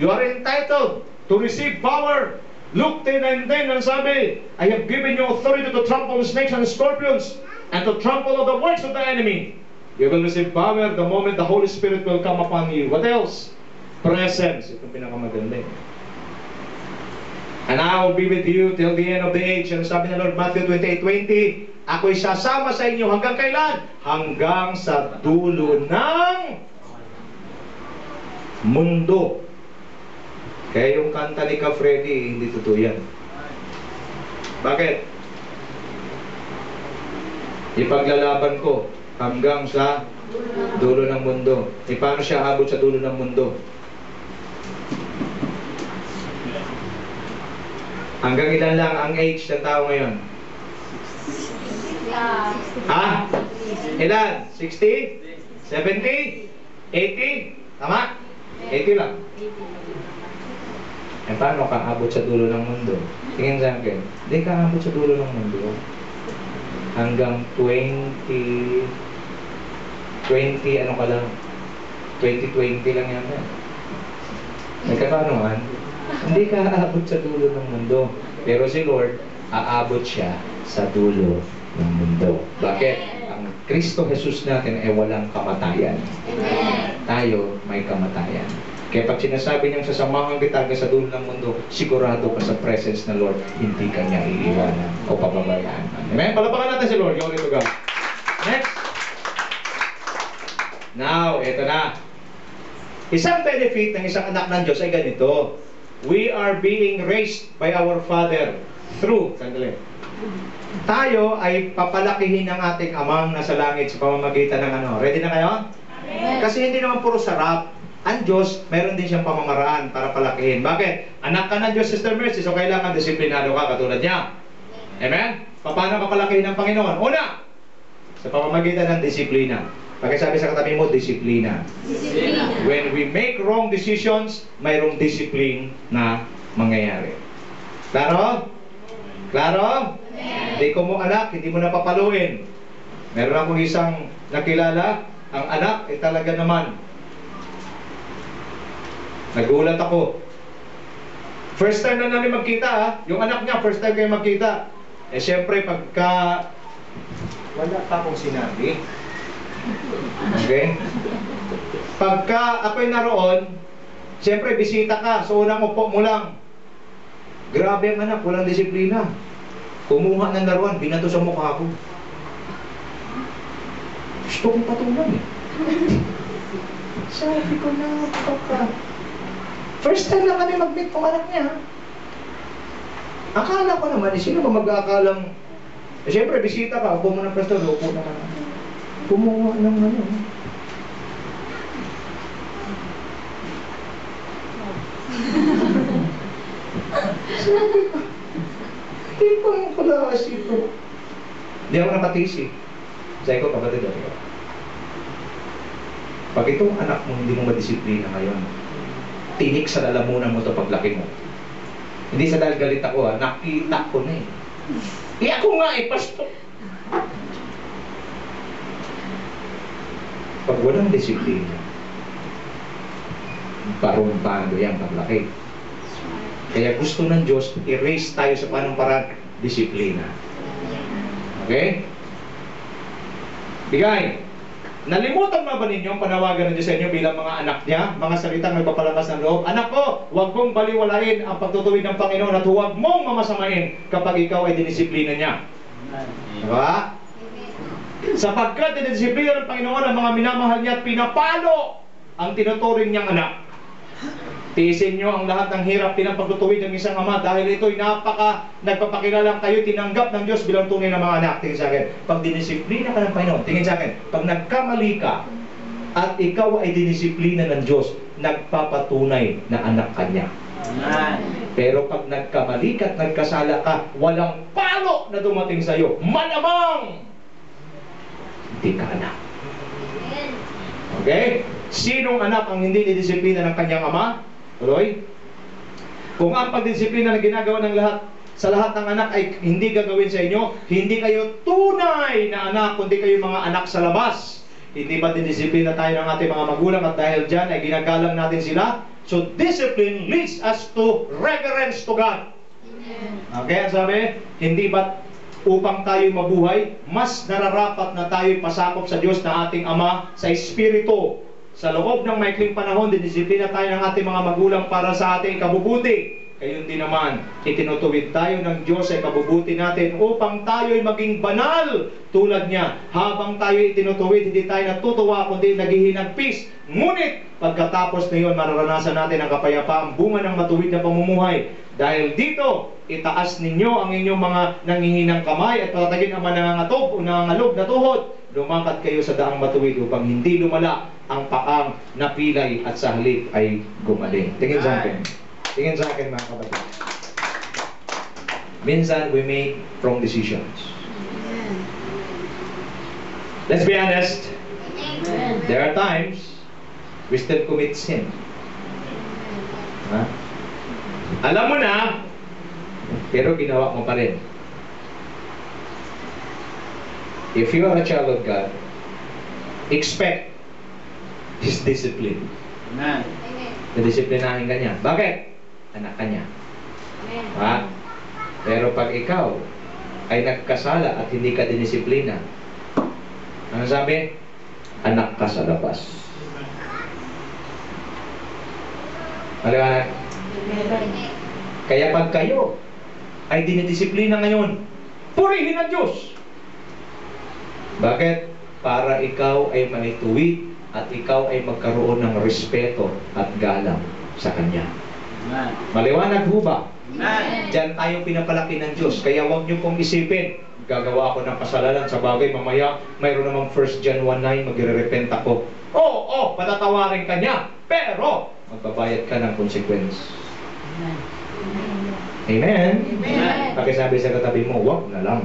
You are entitled to receive power. Luke 10:19 ang sabi, I have given you authority to trample snakes and scorpions and to trample all the works of the enemy. You will receive power the moment the Holy Spirit will come upon you. What else? Presence. Itong pinakamaganda. And I will be with you till the end of the age. Ang sabi ng Lord, Matthew 28:20, ako'y sasama sa inyo hanggang kailan? Hanggang sa dulo ng mundo. Kaya yung kanta ni Ka Freddy, hindi totoo yan. Bakit? Ipaglalaban ko hanggang sa dulo ng mundo. Paano siya abot sa dulo ng mundo? Hanggang ilan lang ang age ng tao ngayon? Ha? Ilan? 60? 70? 80? Tama? 80 lang. Paano ka abot sa dulo ng mundo? Tingin sa akin, hindi ka abot sa dulo ng mundo. Hanggang 20 ano ka lang? 2020 lang yan. Nagkakanoan? Hindi ka aabot sa dulo ng mundo. Pero si Lord, aabot siya sa dulo ng mundo. Bakit? Ang Kristo Jesus natin ay walang kamatayan. Tayo may kamatayan. Kaya pag sinasabi niyang sasamahan kita hanggang sa dulo ng mundo, sigurado ka sa presence ng Lord, hindi ka niya iiwanan o pababayaan. Amen? Palapakan natin si Lord. Glory to God. Next. Now, ito na. Isang benefit ng isang anak ng Diyos ay ganito. We are being raised by our Father through, sandali. Tayo ay papalakihin ng ating amang nasa langit sa pamamagitan ng ano. Ready na kayo? Amen. Kasi hindi naman puro sarap. Ang Diyos, meron din siyang pamamaraan para palakihin. Bakit? Anak ka ng Diyos, Sister Mercy, so kailangan disiplinado ka katulad niya. Amen? Paano ka palakihin ng Panginoon? Una, sa pamamagitan ng disiplina. Pagkasabi sa katabi mo, disiplina. Disiplina. When we make wrong decisions, mayroong discipline na mangyayari. Klaro? Klaro? Hindi ko mo anak, hindi mo napapaluin. Meron akong isang nakilala, ang anak ay talaga naman. Nagulat ako. First time na namin magkita ha. Yung anak niya, first time kayo magkita. Eh syempre pagka wala pa akong sinabi. Okay? Pagka ako'y naroon, syempre bisita ka. So unang upo mo lang. Grabe ang anak, walang disiplina. Kumuha ng laruan, binato sa mukha ko. Gusto kong patulan eh. Sabi ko na, papa. First time lang kami mag-meet ng anak niya. Akala ko naman, sino ba mag-aakalang, siyempre, bisita ka, upo mo ng pastor, upo naman. Kumuha ng ano. Sabi ko, hindi pa mo klase ito. Hindi ako nakatisi. Sabi ko, kapatid ako. Pag itong anak mo hindi mo madisiplina ngayon, tinik sa lalamunan mo ito paglaki mo. Hindi sa dahil galit ako ha, nakita ko na eh. Ako nga eh, pastor. Pag walang disiplina, parumpado yan paglaki. Kaya gusto ng Diyos, i-raise tayo sa panumparaan, disiplina. Okay? Bigay. Nalimutan ba ninyo ang panawagan ng Diyos sa inyo bilang mga anak niya? Mga salitang nagpapalakas ng loob. Anak ko, huwag mong baliwalain ang pagtutuwid ng Panginoon at huwag mong mamasamain kapag ikaw ay dinisiplina niya. Diba? Sapagkat dinisiplina ng Panginoon ang mga minamahal niya at pinapalo ang tinuturing niyang anak. Tiisin nyo ang lahat ng hirap pinapagtutuwid ng isang ama dahil ito'y nagpapakilalang kayo tinanggap ng Diyos bilang tunay na mga anak. Tingin sa akin, pag dinisiplina ka ng Panginoon, tingin sa akin, pag nagkamali ka at ikaw ay dinisiplina ng Diyos, nagpapatunay na anak ka niya. Pero pag nagkamali ka at nagkasala ka, walang palo na dumating sa iyo, malamang hindi ka anak. Okay? Sinong anak ang hindi didisiplina ng kanyang ama? Tuloy. Kung ang pagdisiplina na ginagawa ng lahat sa lahat ng anak ay hindi gagawin sa inyo, hindi kayo tunay na anak, kundi kayo mga anak sa labas. Hindi ba didisiplina tayo ng ating mga magulang at dahil dyan ay ginagalang natin sila? So discipline leads us to reverence to God. Okay, ang sabi, hindi ba upang tayo mabuhay, mas nararapat na tayo'y pasakop sa Diyos na ating Ama sa Espiritu. Sa loob ng maikling panahon, didisiplina tayo ng ating mga magulang para sa ating kabubuti. Gayon din naman, itinutuwid tayo ng Diyos sa kabubuti natin upang tayo'y maging banal tulad niya. Habang tayo'y itinutuwid, hindi tayo natutuwa kundi naghihinagpis. Ngunit pagkatapos na yun, mararanasan natin ang kapayapaang bunga ng matuwid na pamumuhay. Dahil dito, itaas ninyo ang inyong mga nangihinang kamay at patatagin ang manangangatog o nangangalog na tuhod. Lumakad kayo sa daang matuwid upang hindi lumala ang paang napilay at sa halip ay gumaling. Tingin sa akin. Tingin sa akin mga kapatid. Minsan we make wrong decisions. Let's be honest. There are times we still commit sin. Alam mo na, pero ginawa mo pa rin. If you are a child of God, expect His discipline. Amen. Nadisiplinahin ka niya. Bakit? Anak ka niya. Ha? Pero pag ikaw ay nagkasala at hindi ka dinisiplina, ano sabi? Anak ka sa labas. Maliwanag? Kaya pag kayo ay dinidisiplina ngayon, purihin ang Diyos. Bakit? Para ikaw ay maituwid at ikaw ay magkaroon ng respeto at galang sa Kanya. Amen. Maliwanag ho ba? Amen. Diyan tayo pinapalaki ng Diyos. Kaya huwag niyo pong isipin, gagawa ako ng kasalanan sa bagay, mamaya mayroon namang 1 John 1:9, magre-repent ako. Oo, patatawarin ka niya, pero magbabayad ka ng consequence. Amen? Amen. Pakisabi sa katabi mo, wag na lang.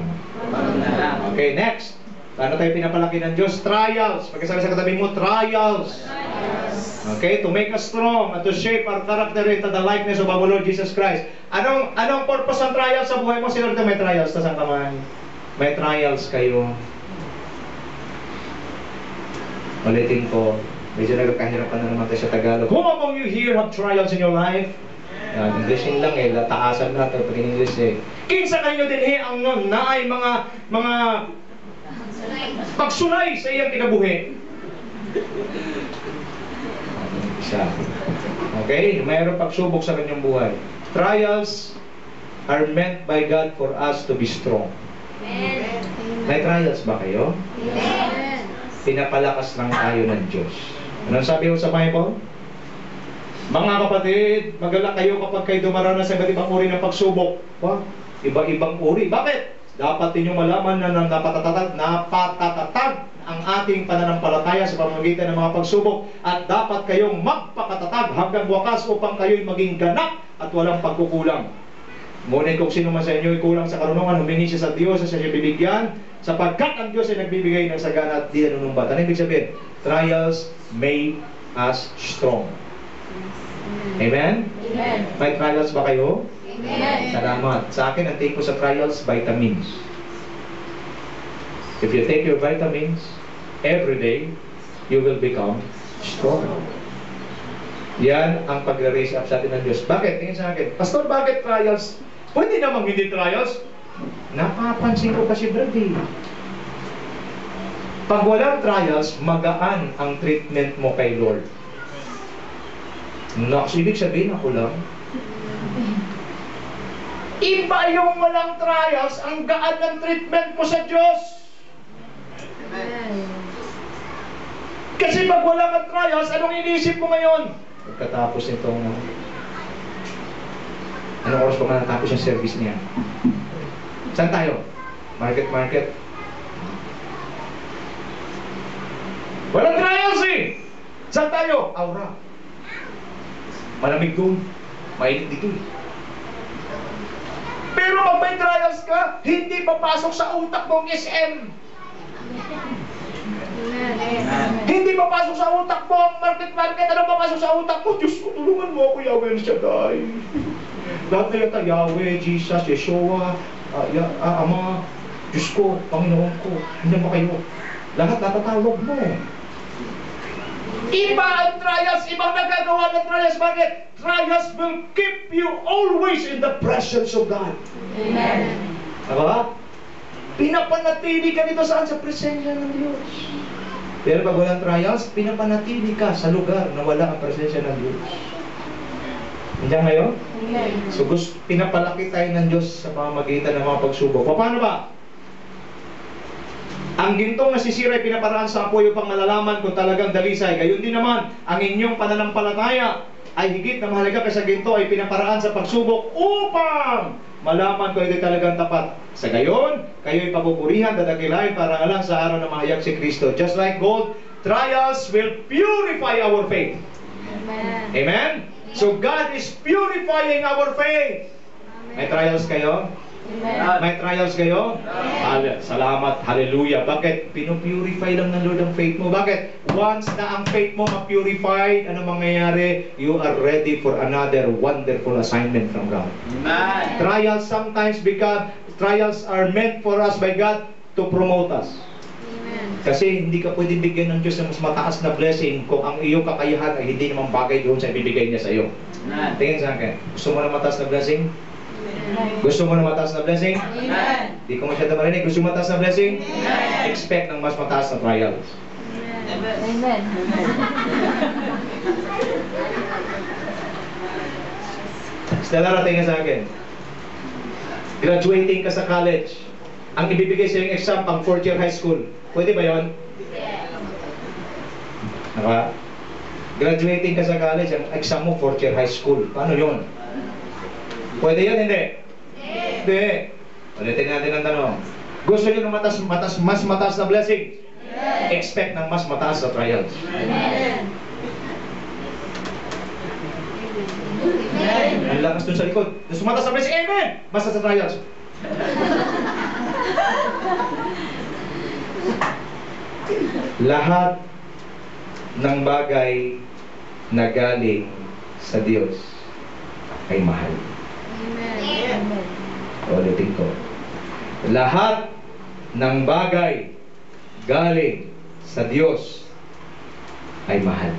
Okay, next. Paano tayo pinapalaki ng Diyos? Trials. Pagkasabi sa katabi mo, trials. Okay, to make us strong and to shape our character into the likeness of our Lord Jesus Christ. Anong purpose ng trials sa buhay mo? Sino rito may trials? Tasang kamay. May trials kayo. Ulitin ko. Medyo nagkahirapan na naman tayo sa Tagalog. Who among you here have trials in your life? Englishin lang eh, taasan natin pag English eh. Kinsa kayo din eh, ang naay mga pagsulay sa iyang kinabuhi. Isa. Okay? Mayroong pagsubok sa kanyang buhay. Trials are meant by God for us to be strong. Amen. May trials ba kayo? Amen. Pinapalakas lang tayo ng Diyos. Anong sabi ko sa Bible? Mga kapatid, magalak kayo kapag kayo dumaranas sa iba't ibang uri ng pagsubok. Iba-ibang uri. Bakit? Dapat ninyong malaman na napatatag ang ating pananampalataya sa pamamagitan ng mga pagsubok at dapat kayong magpakatatag hanggang wakas upang kayo'y maging ganap at walang pagkukulang. Ngunit kung sino man sa inyo ay kulang sa karunungan, humingi siya sa Diyos at siya bibigyan, sapagkat ang Diyos ay nagbibigay ng sagana at di nanunumbat. Ano ibig sabihin? Trials make us strong. Amen? Amen. May trials ba kayo? Amen. Salamat. Sa akin, ang take ko sa trials, vitamins. If you take your vitamins every day, you will become strong. Yan ang pag-raise up sa atin ng Diyos. Bakit? Tingin sa akin. Pastor, bakit trials? Pwede namang hindi trials. Napapansin ko kasi, brother. Pag walang trials, magaan ang treatment mo kay Lord. Ibig sabihin ako lang, iba yung walang trials, ang gaan ng treatment mo sa Diyos. Kasi pag wala kang trials, anong iniisip mo ngayon? Pagkatapos nitong anong oras pa natapos yung service niya? Saan tayo? Market. Walang trials eh! Saan tayo? Aura. Malamig doon. Mainit dito eh. Pero pag may trials ka, hindi papasok sa utak mong SM. Hindi papasok sa utak mo ang market. Ano papasok sa utak mo? Diyos ko, tulungan mo ako, Yahweh Shaddai. Lahat na yata, Yahweh, Jesus, Yeshua, Ama, Diyos ko, Panginoon ko, hindi ba kayo? Lahat natatawag mo. Iba ang trials, ibang nagagawa ng trials. Bakit? Trials will keep you always in the presence of God. Amen. Diba? Pinapanatili ka dito saan? Sa presensya ng Diyos. Pero pag walang trials, pinapanatili ka sa lugar na wala ang presensya ng Diyos. Nandiyan ngayon? Amen. So pinapalaki tayo ng Diyos sa pamamagitan ng mga pagsubok. Paano ba? Ang gintong nasisira ay pinaparaan sa apoy upang malalaman kung talagang dalisay. Gayon din naman, ang inyong pananampalataya ay higit na mahalaga kaysa ginto ay pinaparaan sa pagsubok upang malaman kung ito talagang tapat. Sa gayon, kayo'y pabuburihan, dadakilain para lang sa araw na mahayag si Kristo. Just like gold, trials will purify our faith. Amen. Amen? So God is purifying our faith. May trials kayo? Amen. May trials kayo? Salamat, hallelujah. Bakit? Pinupurify lang ng Lord ang faith mo. Bakit? Once na ang faith mo ma-purified, ano mangyayari? You are ready for another wonderful assignment from God. Amen. Trials sometimes trials are meant for us by God to promote us. Amen. Kasi hindi ka pwede bigyan ng Diyos ng mas mataas na blessing kung ang iyong kakayahan ay hindi naman bagay doon sa ibibigay niya sa iyo. Amen. Tingin sa akin. Gusto mo na mataas na blessing? Gusto mo na mataas na blessing? Amen. Di ko masyado marinig. Gusto mo mataas na blessing? Amen. Expect ng mas mataas na trials. Amen. Stella, tingin sa akin. Graduating ka sa college. Ang ibibigay sa yung exam pang 4th year high school. Pwede ba yon? Naka? Graduating ka sa college, ang exam mo 4th year high school. Paano yon? Pwede yun, hindi? Hindi. Ulitin natin ang tanong. Gusto nyo ng mas mataas na blessing? Expect ng mas mataas na trials. Amen. Ang lakas dun sa likod. Gusto mataas na blessing? Amen! Mas sa trials. Lahat ng bagay na galing sa Diyos ay mahal. Amen. Ulitin ko. Lahat ng bagay galing sa Diyos ay mahal.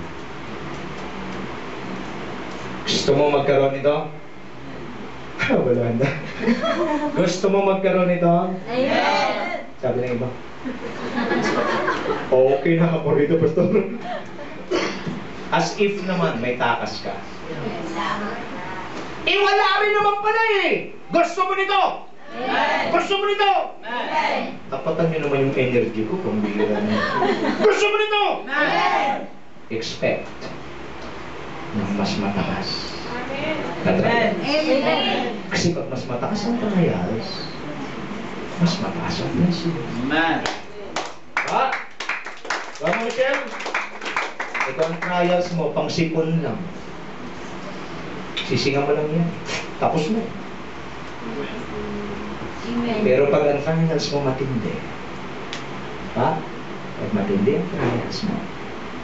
Gusto mo magkaroon nito? Wala na. Gusto mo magkaroon nito? Amen. Sabi ng iba. Okay na ako rito, Pastor. As if naman may takas ka. Eh, wala rin naman pala eh. Gusto mo nito? Gusto mo nito? Tapatan niyo naman yung energy ko kung bihira na. Gusto mo nito? Expect ng mas mataas na trials. Kasi pag mas mataas ang trials, mas mataas ang blessing. Amen. Ha? Vamos, Michelle? Ito ang trials mo, pang sipon lang. Sisinga mo lang yan. Tapos mo. Pero pag ang trials mo matindi, ha? Pag matindi ang trials mo,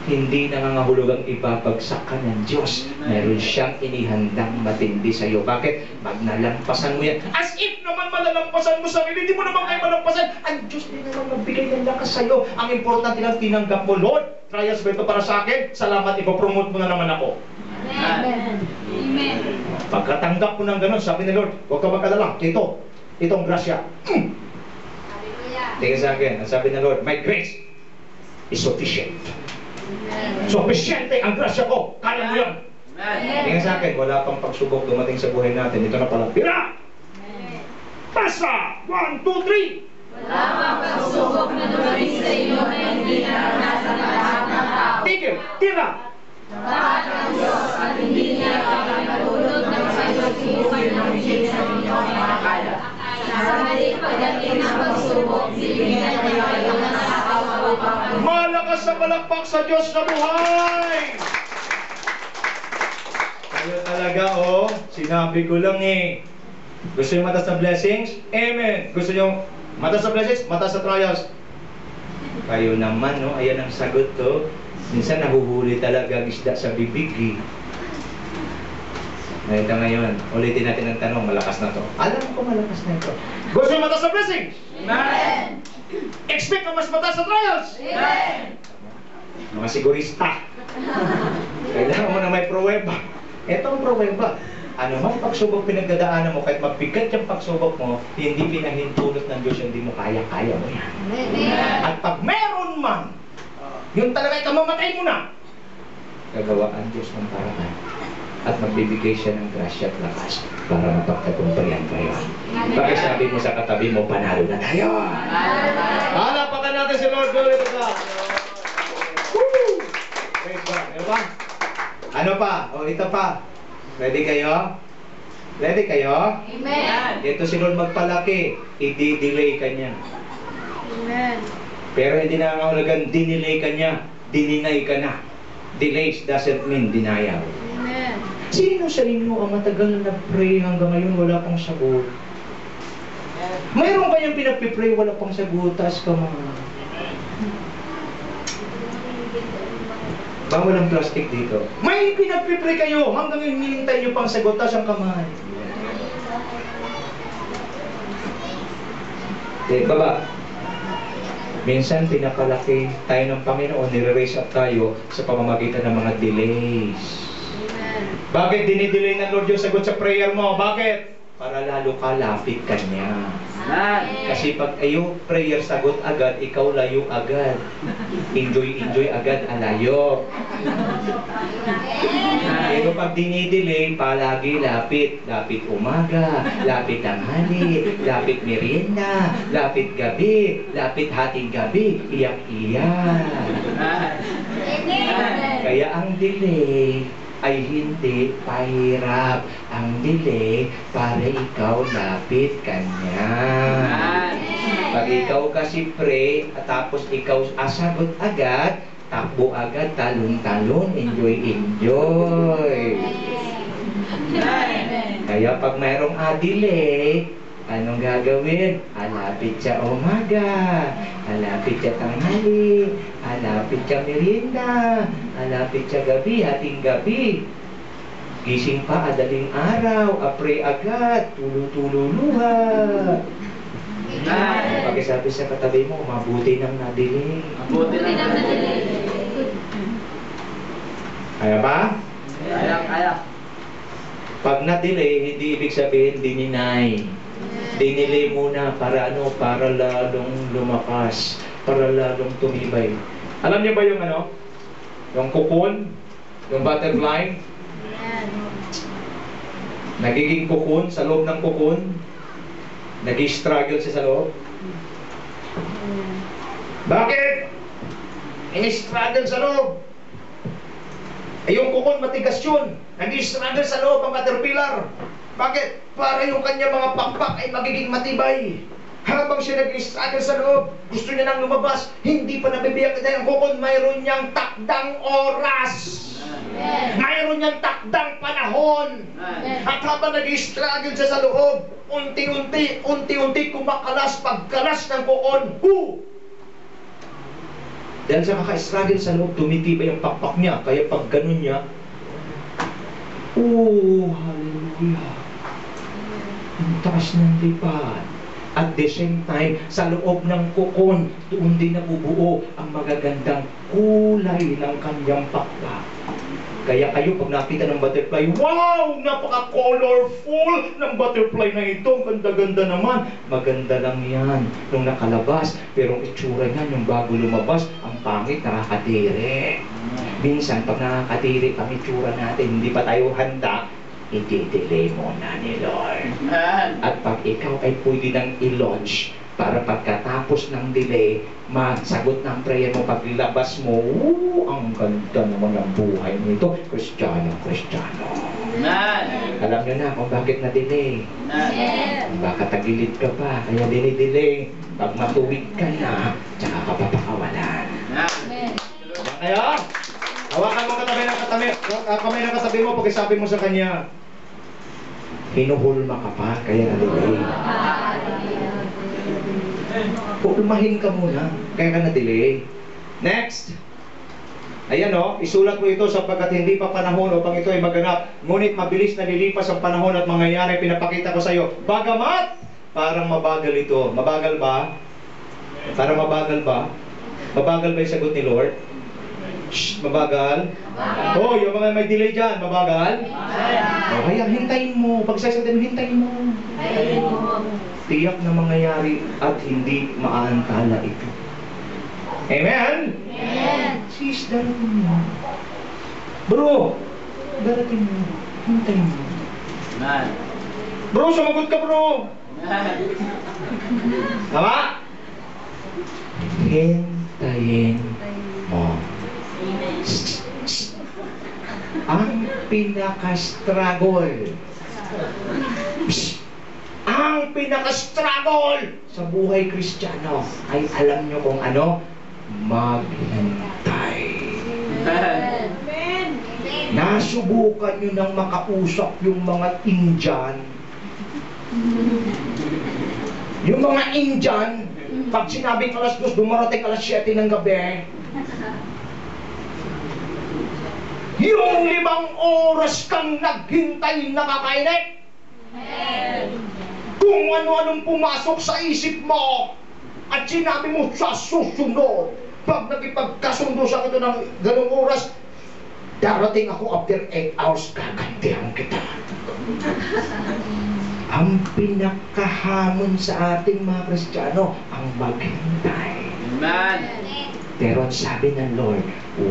hindi nangangahulugang ibabagsak ka ng Diyos. Meron siyang inihandang matindi sa iyo. Bakit? Pag nalampasan mo yan, as if naman malalampasan mo sarili, hindi mo naman kayo malampasan. Ang Diyos din naman magbigay ng lakas sa iyo. Ang importante lang tinanggap mo, Lord, trials ba ito para sa akin? Salamat, ipopromote mo na naman ako. Amen. Amen. Pagkatanggap mo ng ganun, sabi ni Lord, huwag ka magkalala. Itong grasya. Tingnan sa akin, ang sabi ng Lord, my grace is sufficient. Sufficiente ang grasya ko. Kaya mo yan. Tingnan sa akin, wala pang pagsubok dumating sa buhay natin. Ito na pala. Tira! Pasa! 1, 2, 3! Wala pang pagsubok na dumating sa iyo na hindi naranasan ng lahat ng tao. Tigil! Tira! Lahat ng Diyos at hindi niya kapinatulog ng pagsusubukan ng hindi sa inyong makakala. Sa mali pagdating ng pagsubok, bibigyan niya kayo ng sakaw upang Malakas sa palakpak sa Diyos na buhay! Kayo talaga, oh. Sinabi ko lang eh. Gusto nyo mataas na blessings? Amen. Gusto nyo mataas na blessings? Mataas na trials? Kayo naman, no? Ayan ang sagot to. Minsan nahuhuli talaga ang isda sa bibig, eh. Ito ngayon, ulitin natin ang tanong, malakas na to. Alam ko malakas na ito. Gusto nyo mataas na blessings? Amen. Expect na mas mataas na trials? Amen. Mga sigurista. Kailangan mo na may pruweba. Ito ang pruweba. Ano man pagsubok pinagdadaanan mo, kahit mabigat yung pagsubok mo, hindi pinahintulot ng Diyos, hindi mo kaya-kaya mo yan. At pag meron man, yung talaga ikamamatay mo na, gagawa ang Diyos ng paraan. At magbibigay siya ng grasya at lakas para mapagtagumpayan kayo. Bakit sabi mo sa katabi mo, panalo na tayo? Halapakan natin si Lord. Glory to God. Woo! Praise God. Ano pa? Ano pa? O ito pa. Ready kayo? Ready kayo? Amen. Ito si Lord magpalaki. I-delay ka niya. Amen. Pero hindi na nangangahulugan dinelay ka niya. Dininay ka na. Delays doesn't mean denial. Amen. Sino sa inyo ang matagal na nag-pray hanggang ngayon wala pang sagot? Mayroon kayong pinag-pray wala pang sagot, taas ka mga. Bawal ang plastic dito. May pinag-pray kayo hanggang hinihintay nyo pang sagot, taas ang kamay. Okay, baba. Minsan pinapalaki tayo ng Panginoon, nire-raise up tayo sa pamamagitan ng mga delays. Bakit dinidelay ng Lord yung sagot sa prayer mo? Bakit? Para lalo ka lapit Kanya. Kasi pag ayaw prayer sagot agad, ikaw layo agad. Enjoy agad, alayo. Pero pag dinidelay, palagi lapit. Lapit umaga, lapit tanghali, lapit merienda, lapit gabi, lapit hating gabi, iyak-iyak. Kaya ang delay ay hindi pahirap. Ang delay para ikaw lapit Kanya. Pag ikaw kasi pray at tapos ikaw asagot agad, takbo agad, talon-talon, enjoy. Kaya pag mayroong delay, anong gagawin? Alapit siya umaga, alapit siya tanghali, alapit siya merienda, alapit siya gabi, hating gabi. Gising pa, adaling araw, pray agad, tulo-tululuha. Pag-isabi sa katabi mo, mabuti nang na-delay. Mabuti lang na. Kaya ba? Kaya. Pag na-delay, hindi ibig sabihin dininay. Dinelay muna para ano? Para lalong lumakas, para lalong tumibay. Alam niyo ba yung ano? Yung cocoon? Yung butterfly? Nagiging kukun sa loob ng kukun. Nag-struggle siya sa loob. Bakit? In-struggle sa loob. Ay, yung kukun matigas yun. Nag-struggle sa loob ang caterpillar. Bakit? Para yung kanya mga pakpak ay magiging matibay. Habang siya nag-struggle sa loob, gusto niya nang lumabas, hindi pa nabibiyak dahil ang kukun mayroon niyang takdang oras. Mayroon niyang takdang panahon. At habang nag-struggle siya sa loob, unti-unti kumakalas pagkalas ng kukun. Dahil sa kaka-struggle sa loob, tumitibay ang pakpak niya. Kaya pag ganun niya, hallelujah. Ang taas ng lipad. At the same time, sa loob ng kukon, doon din nabubuo ang magagandang kulay ng kanyang pakpak. Kaya kayo, pag nakita ng butterfly, wow! Napaka-colorful ng butterfly na ito. Ang ganda-ganda naman. Maganda lang yan nung nakalabas. Pero ang itsura niyan, yung bago lumabas, ang pangit, nakakadiri. Minsan, pag nakakadiri ang itsura natin, hindi pa tayo handa, i-delay mo na ni Lord. At pag ikaw ay pwede nang i-launch, para pagkatapos ng delay, masagot ng prayer mo, paglabas mo, ang ganda naman ng buhay mo ito. Kristiyano. Alam nyo na kung bakit na-delay. Baka tagilid ka pa, kaya delay. Pag matuwid ka na, tsaka ka papakawalan. Kaya, hawakan mo kamay ng katabi mo, pag-isabi mo sa kanya, hinuhulma ka pa, kaya na-delay. Pulmahin ka muna, kaya ka na-delay. Next. Ayan o, isulat mo ito sapagkat hindi pa panahon upang ito ay maganap. Ngunit mabilis na lilipas ang panahon at mangyayari, pinapakita ko sa iyo. Bagamat, parang mabagal ito. Mabagal ba? Parang mabagal ba? Mabagal ba yung sagot ni Lord? Shh, mabagal? Oh, yung mga may delay dyan, mabagal? Oh, kaya hintayin mo. Pag sasabihin mo, hintayin mo. Tiyak na mangyayari at hindi maantala ito. Amen? Amen. Sis, darating mo. Bro, darating mo. Hintayin mo. Bro, sumagot ka bro. Tama? Hintayin mo. Ang pinaka-struggle. Ang pinaka-struggle sa buhay Kristiyano ay alam nyo kung ano? Maghintay. Nasubukan nyo nang makausap yung mga Indian. Yung mga Indian, pag sinabing alas 2, dumarating alas 7 ng gabi. Yung 5 oras kang naghintay nakakainit. Kung ano-anong pumasok sa isip mo at sinabi mo sa susunod, pag nagipagkasundo sa ito ng ganong oras, darating ako after 8 hours, gagantihan kita. Ang pinakahamon sa ating mga Kristiyano, ang maghintay. Amen. Pero sabi ng Lord,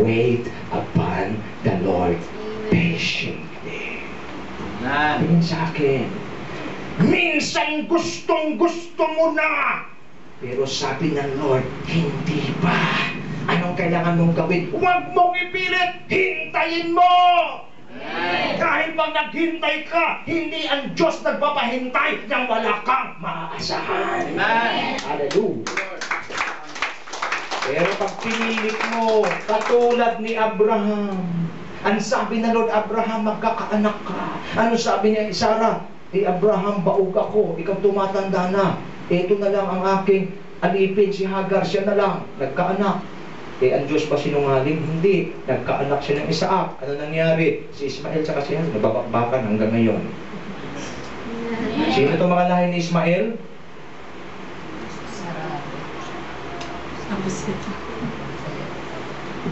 wait upon the Lord patiently. Tingin sa akin, minsan gustong-gusto mo na, pero sabi ng Lord, hindi pa. Anong kailangan mong gawin? Huwag mong ipilit, hintayin mo! Dahil pag naghintay ka, hindi ang Diyos nagpapahintay nang wala kang maaasahan. Hallelujah. Pero pag pinilit mo, katulad ni Abraham, ang sabi ng Lord, Abraham, magkakaanak ka. Ano sabi niya, Sarah? Abraham, baog ako, ikaw tumatanda na. Ito na lang ang aking alipin, si Hagar, siya na lang, nagkaanak. Ang Diyos pa sinungaling? Hindi. Nagkaanak siya ng Isaac. Ano nangyari? Si Ismael sa kasi nababakbakan hanggang ngayon. Sino itong mga lahi ni Ismael?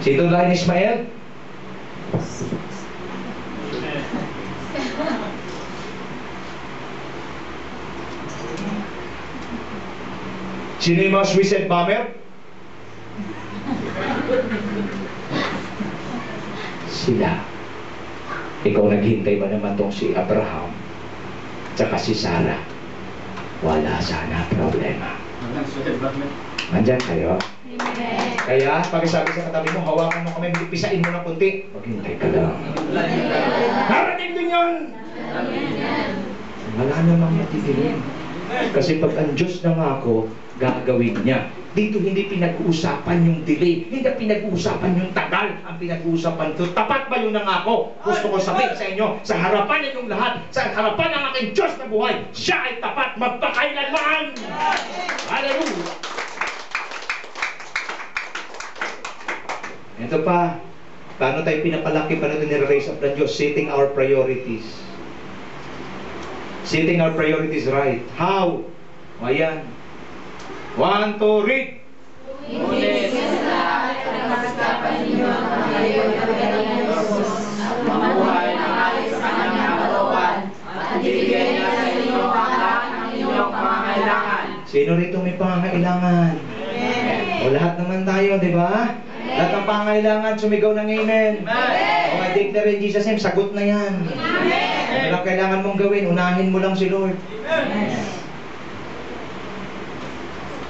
Sino lahi ni Ismael? Sino yung mga Swiss and Bomber? Sila. Ikaw naghintay ba naman tong si Abraham? tsaka si Sarah. Wala sana problema. Nandyan kayo? Kaya, pag-sabi sa katabi mo, hawakan mo kami, pisain mo ng kunti. Maghintay ka lang. Narating din yun! Wala namang matitigil. Kasi pag ang Diyos na ako, gagawin niya. Dito hindi pinag-uusapan yung delay, hindi pinag-uusapan yung tagal, ang pinag-uusapan to, tapat ba yung nangako? Gusto ko sabihin sa inyo, sa harapan ninyong lahat, sa harapan ng aking Diyos na buhay, siya ay tapat magpakailanman! Hallelujah! Ito pa, paano tayo pinapalaki, paano tayo nire-raise up ng Diyos? Setting our priorities. Setting our priorities right. How? Ayan. 1, 2, read! Ngunit sa lahat ay pagkapan ninyo ang pangalayo ng galingan ng Diyos at mamuhay ng alis sa kanyang kalooban at ibigay niya sa inyo ang lahat ng inyong pangangailangan. Sino rito may pangangailangan? O lahat naman tayo, di ba? Lahat ng pangangailangan, sumigaw ng amen. O declare in Jesus' name, sagot na yan. Ano lang kailangan mong gawin? Unahin mo lang si Lord.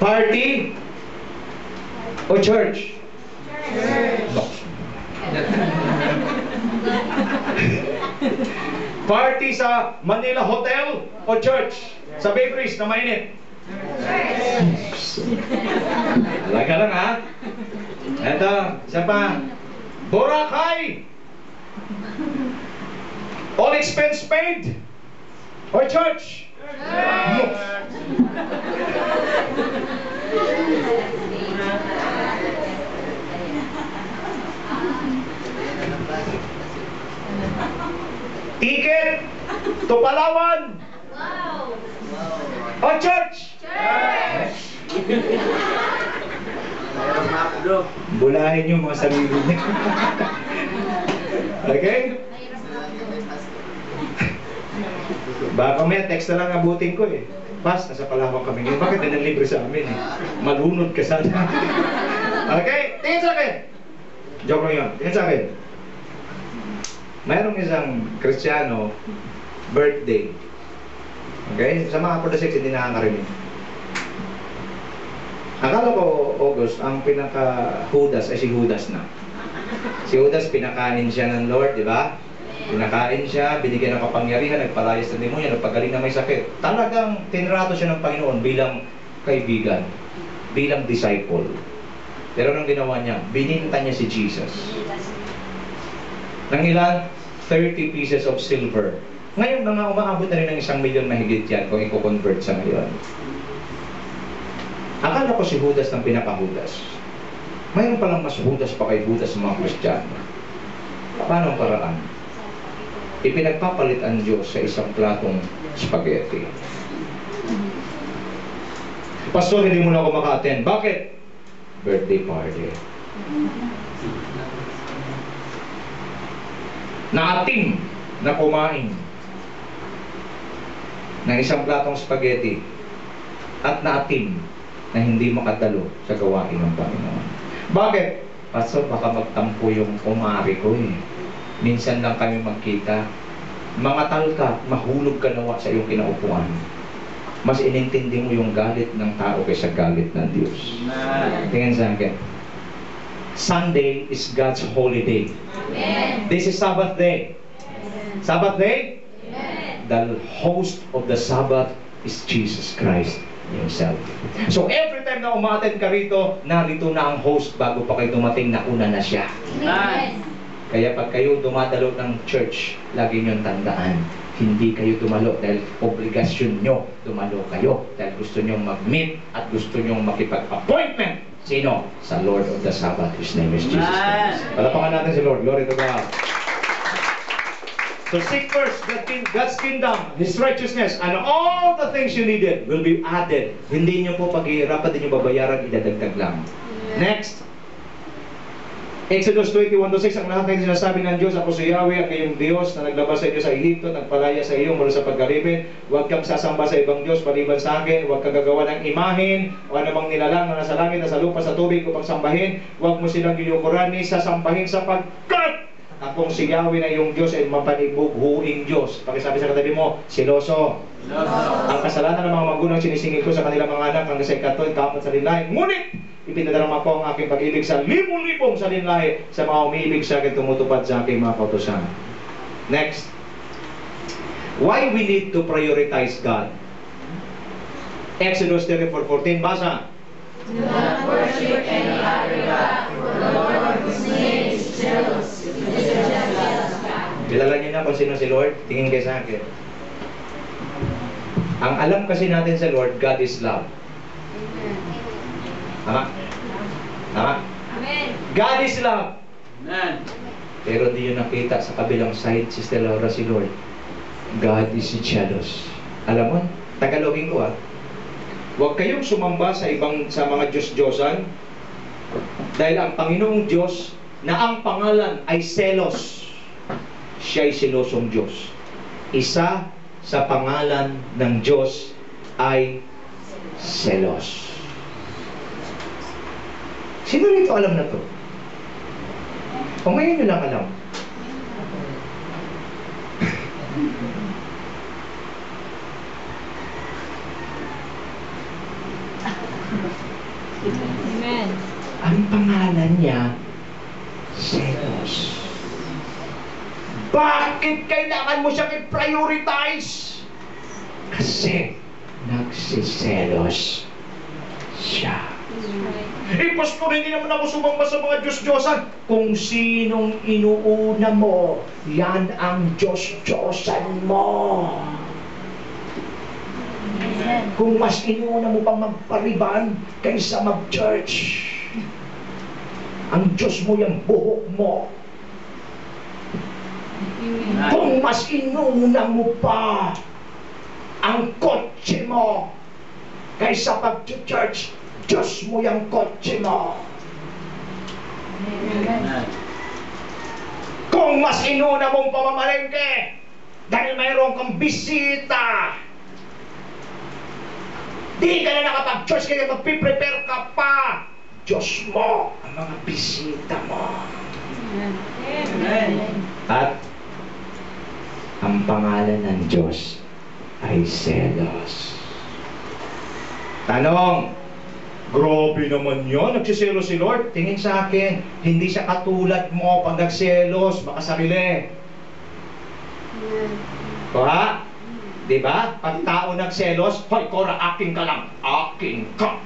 Party o church? Church. Party sa Manila Hotel o church? Sa bakeries na mainit? Church. Alaga lang ha. Ito, isa pa. Boracay. All expense paid or church? Church. Ticket to Palawan. Wow! O church? Church! Bulahin niyo mga sarili niyo. Okay? Baka may text na lang abutin ko eh. Pas, nasa Palawan kami ngayon. Bakit na libre sa amin eh? Malunod ka sana. Okay? Tingin sa akin. Joke lang yun. Tingin sa akin. Mayroong isang Kristiyano birthday. Okay? Sa mga Apo 6 hindi nakakarinig. Akala ko August, ang pinaka-Judas ay si Judas na. Si Judas pinakain siya ng Lord, di ba? Pinakain siya, binigyan ng kapangyarihan, nagpalayas ng demonyo, nagpagaling na may sakit. Talagang tinrato siya ng Panginoon bilang kaibigan, bilang disciple. Pero anong ginawa niya? Bininta niya si Jesus. Nang ilan? 30 pieces of silver. Ngayon, mga umaabot na rin ng 1 milyon mahigit yan kung i-convert sa ngayon. Akala ko si Judas ng pinaka-Judas. Mayroon palang mas Judas pa kay Judas sa mga Kristiyano. Paano ang paraan? Ipinagpapalit ang Diyos sa isang platong spaghetti. Pastor, hindi mo na ako maka-attend. Bakit? Birthday party. Naatim na kumain ng isang platong spaghetti at naatim na hindi makadalo sa gawain ng Panginoon. Bakit? Pastor, baka magtampo yung kumari ko eh. Minsan lang kami magkita. Mangatal ka, mahulog ka nawa sa iyong kinaupuan. Mas inintindi mo yung galit ng tao kaysa galit ng Diyos. Tingnan sa akin. Sunday is God's holy day. Amen. This is Sabbath day. Amen. Sabbath day? Amen. The host of the Sabbath is Jesus Christ Himself. So every time na umattend ka rito, narito na ang host bago pa kayo dumating, nauna na siya. Amen. Kaya pag kayo dumadalo ng church, lagi niyong tandaan, hindi kayo dumalo dahil obligasyon nyo dumalo kayo dahil gusto nyong mag-meet at gusto nyong makipag-appointment. Sino? Sa Lord of the Sabbath. His name is Jesus Christ. Palapakan natin si Lord. Glory to God. So seek first God's kingdom, His righteousness, and all the things you needed will be added. Hindi nyo po paghihirapan, hindi nyo babayaran, idadagdag lang. Next. Exodus 21:6, ang lahat ng sinasabi ng Diyos, ako si Yahweh, ang iyong Diyos na naglabas sa inyo sa Ehipto, nagpalaya sa iyo mula sa pagkalipin. Huwag kang sasamba sa ibang Diyos maliban sa akin. Huwag kang gagawa ng imahin o anumang nilalang na nasa langit, nasa lupa, sa tubig upang sambahin. Huwag mo silang giyukuran ni sasambahin sapagkat akong si Yahweh na iyong Diyos ay mapanibughuing Diyos. Pakisabi sa katabi mo, siloso. Ang kasalanan ng mga magulang sinisingil ko sa kanilang mga anak hanggang sa ikato'y kapat sa linlahi. Ngunit, ipinadarama ko ang aking pag-ibig sa libo-libong sa linlahi sa mga umiibig sa akin tumutupad sa aking mga kautusan. Next. Why we need to prioritize God? Exodus 34:14, basa. Do not worship any other God, for the Lord whose name is jealous, is a jealous God. Kilala niyo na kung sino si Lord? Tingin kayo sa akin. Ang alam kasi natin sa Lord, God is love. Tama? Tama? Amen. God is love. Amen. Pero di yun nakita sa kabilang side, Sister Laura, si Lord. God is jealous. Alam mo, Tagalogin ko huwag kayong sumamba sa mga Diyos-Diyosan dahil ang Panginoong Diyos na ang pangalan ay selos. Siya ay selosong Diyos. Isa sa pangalan ng Diyos ay selos. Sino rito alam na to? O ngayon nyo lang alam? Amen. Ang pangalan niya, selos. Bakit kailangan mo siyang i-prioritize? Kasi nagsiselos siya. Pastor, hindi naman ako sumamba sa mga Diyos-Diyosan. Kung sinong inuuna mo, yan ang Diyos-Diyosan mo. Kung mas inuuna mo pang magpariban kaysa mag-church, ang Diyos mo yung buhok mo. Kung mas inuuna mo pa ang kotse mo kaysa pag-church, Diyos mo yung kotse mo. Kung mas inuuna mong pamamalengke dahil mayroon kang bisita, di ka na nakapag-church kaya magpiprepare ka pa. Diyos mo ang mga bisita mo. Amen. At ang pangalan ng Diyos ay selos. Tanong, grabe naman yun, nagsiselos si Lord. Tingin sa akin, hindi siya katulad mo pag nagselos, makasarili. Ha? Diba? Pag tao nagselos, hoy, Cora, akin ka lang. Akin ka.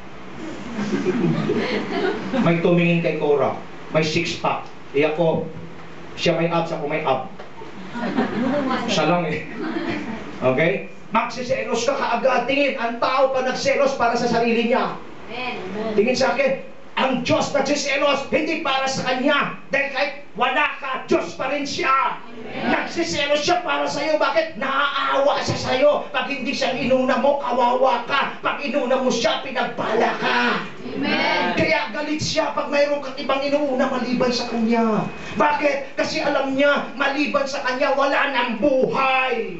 May tumingin kay Cora. May six-pack. Ako, siya may abs, ako may ab. Siya lang eh. Okay? Magsiselos ka kaagad. Tingin, ang tao pa nagselos para sa sarili niya. Tingin sa akin, ang Diyos nagsiselos, hindi para sa Kanya. Dahil kahit wala ka, Diyos pa rin siya. Nagsiselos siya para sa iyo. Bakit? Naaawa siya sa iyo. Pag hindi siya inuna mo, kawawa ka. Pag inuna mo siya, pinagpala ka. Amen. Kaya galit siya pag mayroon kang ibang inuuna maliban sa Kanya. Bakit? Kasi alam niya, maliban sa Kanya, wala nang buhay.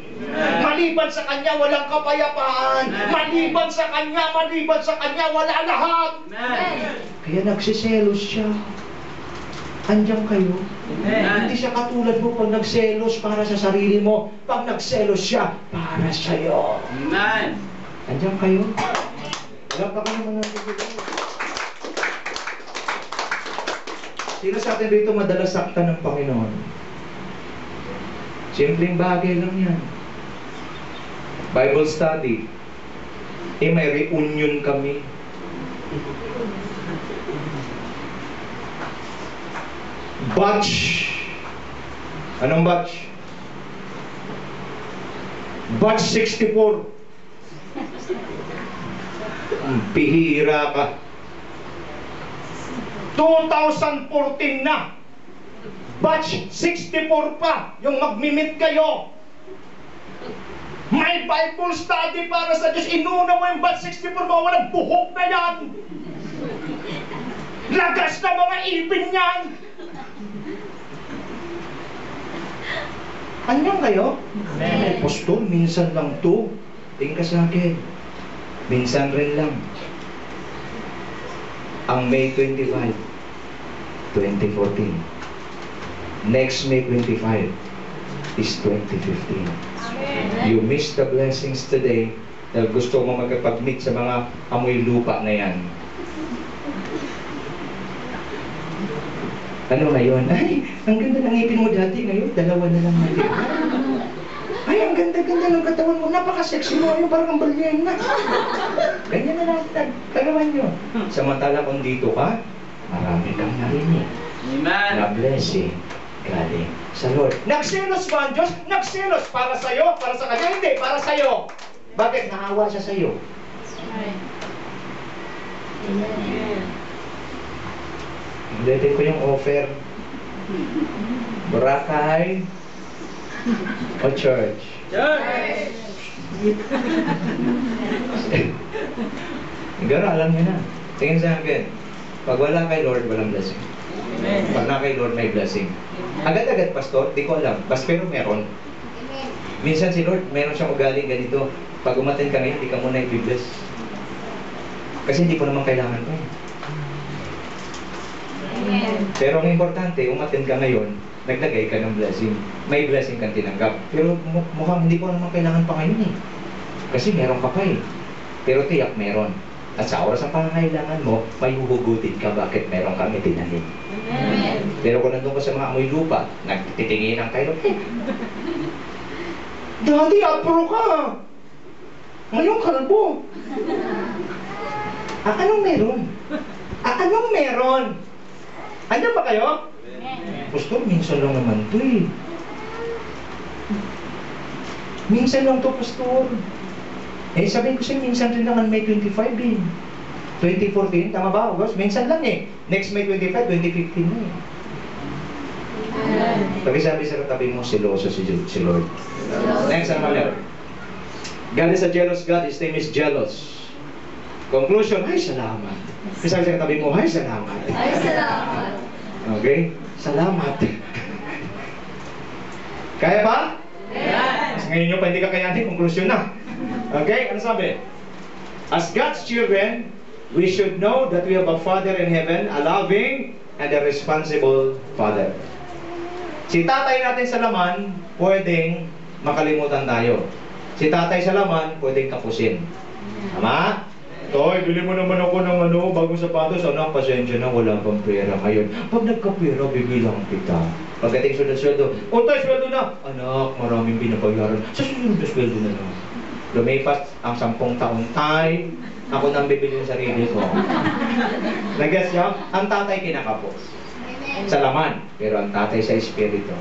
Maliban sa Kanya, walang kapayapaan. Maliban sa Kanya, wala lahat. Kaya nagsiselos siya. Andiyan kayo. Hindi siya katulad mo pag nagselos para sa sarili mo. Pag nagselos siya, para sa'yo. Amen. Andiyan kayo. Alam ka naman natin dito. Sino sa atin dito madalas saktan ng Panginoon? Simpleng bagay lang yan. Bible study. May reunion kami. Batch. Anong batch? Batch 64. Ang bihira ka. 2014 na. Batch 64 pa. Yung magmimit kayo. May Bible study para sa Diyos. Inuna mo yung batch 64 mo. Walang buhok na yan. Lagas na mga ipin yan. Anyan kayo? Pastor, minsan lang to. Tingin ka sa akin. Minsan rin lang. Ang May 25, 2014. Next May 25 is 2015. You miss the blessings today dahil gusto mo magkapag-meet sa mga amoy lupa na yan. Ano ngayon? Ay, ang ganda ng ngipin mo dati. Ngayon, dalawa na lang natin. Ay, ang ganda-ganda ng katawan mo. Napaka-sexy mo. Ayun, parang ang balyan na. Ganyan na lang. Tagawan nyo. Samantala kung dito ka, marami kang narinig. Amen. Na blessing galing sa Lord. Nagselos ba ang Diyos? Nagselos para sa'yo? Para sa kanya? Hindi, para sa'yo. Bakit? Naawa siya sa'yo. Ulitin ko yung offer. Boracay o church? Church. Gano'n, alam niyo na. Tingin sa akin. Pag wala kay Lord, walang blessing. Pag na kay Lord, may blessing. Agad-agad, pastor, di ko alam. Bas pero meron. Minsan si Lord, meron siyang ugaling ganito. Pag umatin ka ngayon, di ka muna i-bless. Kasi hindi po naman kailangan pa. Pero ang importante, umatin ka ngayon, naglagay ka ng blessing. May blessing kang tinanggap. Pero mukhang hindi po naman kailangan pa ngayon eh. Kasi meron ka pa eh. Pero tiyak meron. At sa oras ng pangangailangan mo, may huhugutin ka bakit meron kang itinanim. Pero kung nandun ka sa mga amoy lupa, nagtitingin ang kayo, Daddy, apro ka! Ngayon kalbo! Anong meron? Anong meron? Andiyan ba kayo? Pastor, minsan lang naman to eh. Minsan lang to, Pastor. Eh, sabihin ko sa'yo, minsan rin naman May 25 eh. 2014, tama ba, August? Minsan lang eh. Next May 25, 2015 na eh. Sabi sa katabi mo, siloso si Lord. Next, ano meron? God is a jealous God. His name is jealous. Conclusion, ay salamat. Sabi sa katabi mo, ay salamat. Ay, salamat. Okay? Salamat. Kaya ba? Yes. Ngayon nyo pa hindi kakayanin, conclusion na. Okay? Ano sabi? As God's children, we should know that we have a Father in heaven, a loving and a responsible Father. Si tatay natin sa laman, pwedeng makalimutan tayo. Si tatay sa laman, pwedeng kapusin. Tama? Toy, bili mo naman ako ng bagong sapatos. Anak, pasensya na, wala pang pera ngayon. Pag nagkapera, bibilang kita. Pagdating sweldo, Tay, sweldo na! Anak, maraming binabayaran. Sa susunod na sweldo na lang. Lumipas ang 10 taon, Tay, ako nang bibili ng sarili ko. Nag-guess niyo? Ang tatay kinakapos. Sa laman, pero ang tatay sa espiritu.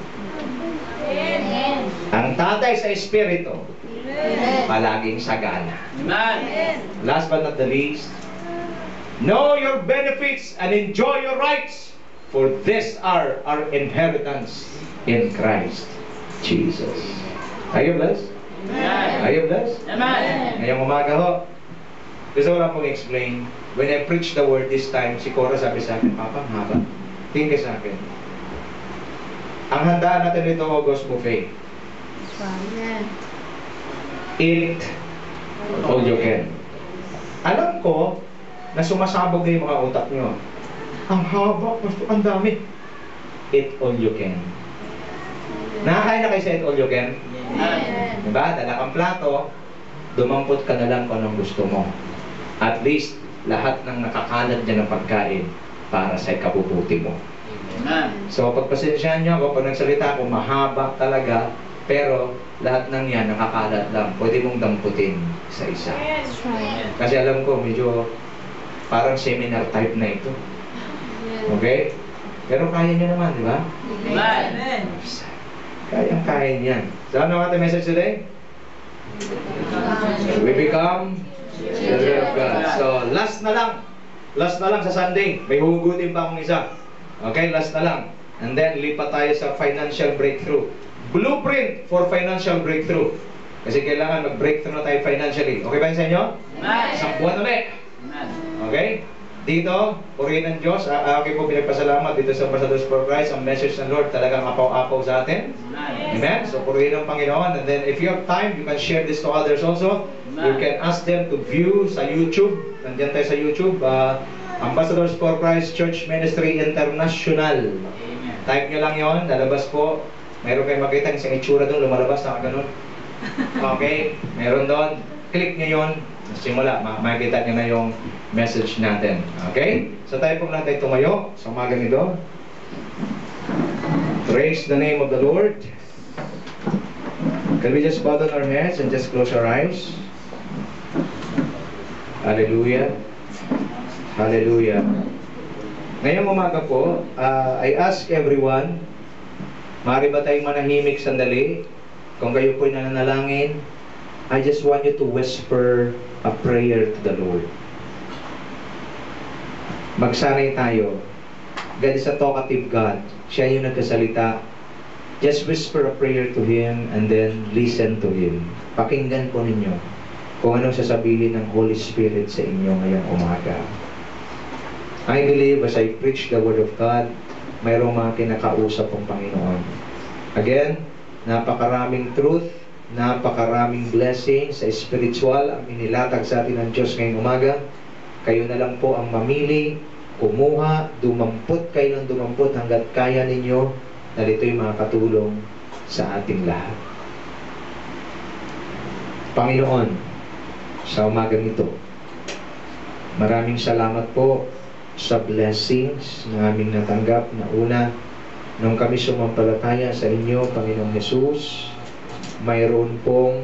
Ang tatay sa espiritu, palaging sagana. Amen. Last but not the least, know your benefits and enjoy your rights, for this are our inheritance in Christ Jesus. Are you blessed? Amen. Are you blessed? Amen. Ngayong umaga ho, gusto ko lang pong explain. When I preach the word this time, si Cora sabi sa akin, Papa, ang haba. Tingin ka sa akin. Ang handaan natin dito, August buffet. Eat all you can. Alam ko na sumasabog na yung mga utak nyo. Ang haba, Pastor, ang dami. Eat all you can. Nakakain na kayo sa eat all you can? Amen. Diba? Dala kang plato, dumampot ka na lang kung anong gusto mo. At least, lahat ng nakakalat dyan ng pagkain para sa ikabubuti mo. Amen. So, pagpasensyahan nyo ako, pag nagsalita ako, mahaba talaga, pero lahat ng yan nakakalat lang. Pwede mong damputin sa isa. Kasi alam ko, medyo parang seminar type na ito. Okay? Pero kaya nyo naman, di ba? Amen. Kaya niyan. So, ano ang ating message today? We become children of God. So, last na lang sa Sunday. May hugutin pa akong isa. Okay, last na lang. And then, lipat tayo sa financial breakthrough. Blueprint for financial breakthrough. Kasi kailangan mag-breakthrough na tayo financially. Okay ba yun sa inyo? Amen. Isang buwan ulit. Amen. Okay? Dito, purihin ng Diyos. Akin po pinagpasalamat dito sa Ambassadors for Christ. Ang message ng Lord talagang apaw-apaw sa atin. Amen? So, purihin ng Panginoon. And then, if you have time, you can share this to others also. You can ask them to view sa YouTube. Nandiyan tayo sa YouTube. Ambassadors for Christ Church Ministry International. Amen. Type nyo lang yon, lalabas po. Meron kayo makita isang itsura doon, lumalabas na ganun. Okay, meron doon. Click nyo yon. Simula, makikita nyo na yung message natin. Okay? So tayo po natin tumayo sa umaga nito. Praise the name of the Lord. Can we just bow down our heads and just close our eyes? Hallelujah. Hallelujah. Ngayong umaga po, I ask everyone, maaari ba tayong manahimik sandali? Kung kayo po'y nananalangin, I just want you to whisper a prayer to the Lord. Magsanay tayo. God is a talkative God. Siya yung nagkasalita. Just whisper a prayer to Him and then listen to Him. Pakinggan po ninyo kung anong sasabihin ng Holy Spirit sa inyo ngayong umaga. I believe as I preach the Word of God, mayroong mga kinakausap ang Panginoon. Again, napakaraming truth, napakaraming blessings sa spiritual ang inilatag sa atin ng Diyos ngayong umaga. Kayo na lang po ang mamili, kumuha, dumampot kayo ng dumampot hanggat kaya ninyo, dahil ito'y makakatulong sa ating lahat. Panginoon, sa umagang ito, maraming salamat po sa blessings na aming natanggap na una, nung kami sumampalataya sa inyo, Panginoong Jesus, mayroon pong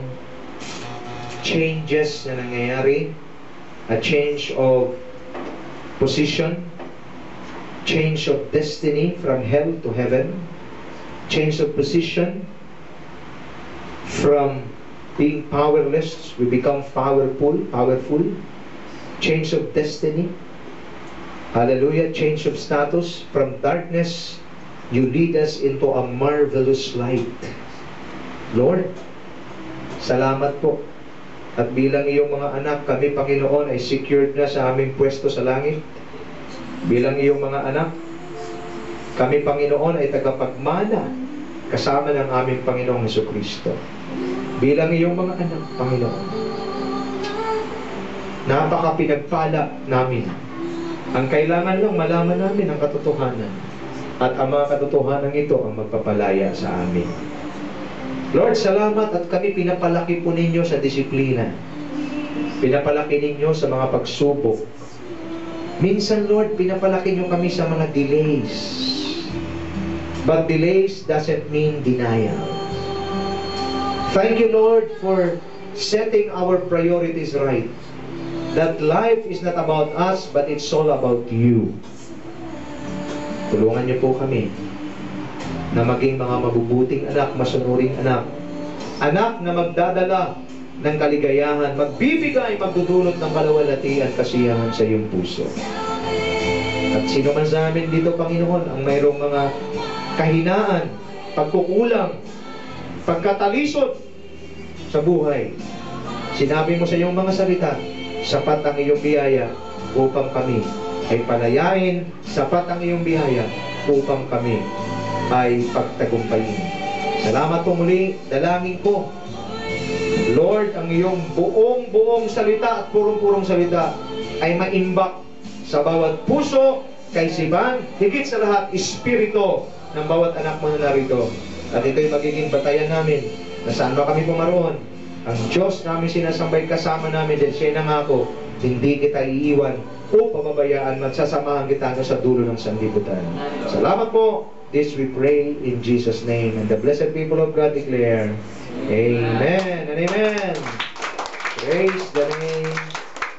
changes na nangyayari, a change of position, change of destiny from hell to heaven, change of position from being powerless, we become powerful, change of destiny, hallelujah, change of status, from darkness, you lead us into a marvelous light. Lord, salamat po. At bilang iyong mga anak, kami Panginoon ay secured na sa aming pwesto sa langit. Bilang iyong mga anak, kami Panginoon ay tagapagmana kasama ng aming Panginoong Jesucristo. Bilang iyong mga anak, Panginoon, napaka-pinagpala namin. Ang kailangan lang malaman namin ang katotohanan. At ang mga katotohanan ito ang magpapalaya sa amin. Lord, salamat at kami pinapalaki po ninyo sa disiplina. Pinapalaki ninyo sa mga pagsubok. Minsan, Lord, pinapalaki nyo kami sa mga delays. But delays doesn't mean denial. Thank you, Lord, for setting our priorities right. That life is not about us, but it's all about you. Tulungan niyo po kami na maging mga mabubuting anak, masunuring anak. Anak na magdadala ng kaligayahan, magbibigay, magdudulot ng kalawalhatian at kasiyahan sa iyong puso. At sino man sa amin dito, Panginoon, ang mayroong mga kahinaan, pagkukulang, pagkatalisod sa buhay, sinabi mo sa iyong mga salita, sapat ang iyong biyaya upang kami ay palayain, sapat ang iyong biyaya upang kami ay pagtagumpayin. Salamat po muli, dalangin ko, Lord, ang iyong buong salita at purong-purong salita ay maimbak sa bawat puso, kaisipan, higit sa lahat, espiritu ng bawat anak mo na narito. At ito'y magiging batayan namin na saan ba kami pumaroon. Ang Diyos namin sinasambay kasama namin dahil siya nangako, hindi kita iiwan o pababayaan, magsasamahan kita sa dulo ng sanlibutan. Salamat po. This we pray in Jesus' name. And the blessed people of God declare, Amen and Amen. Praise the name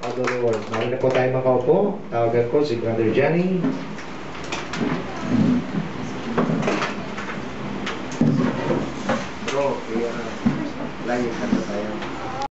of the Lord. Maroon na po tayo makaupo. Tawagan ko si Brother Johnny. Bro, layo ka na tayo.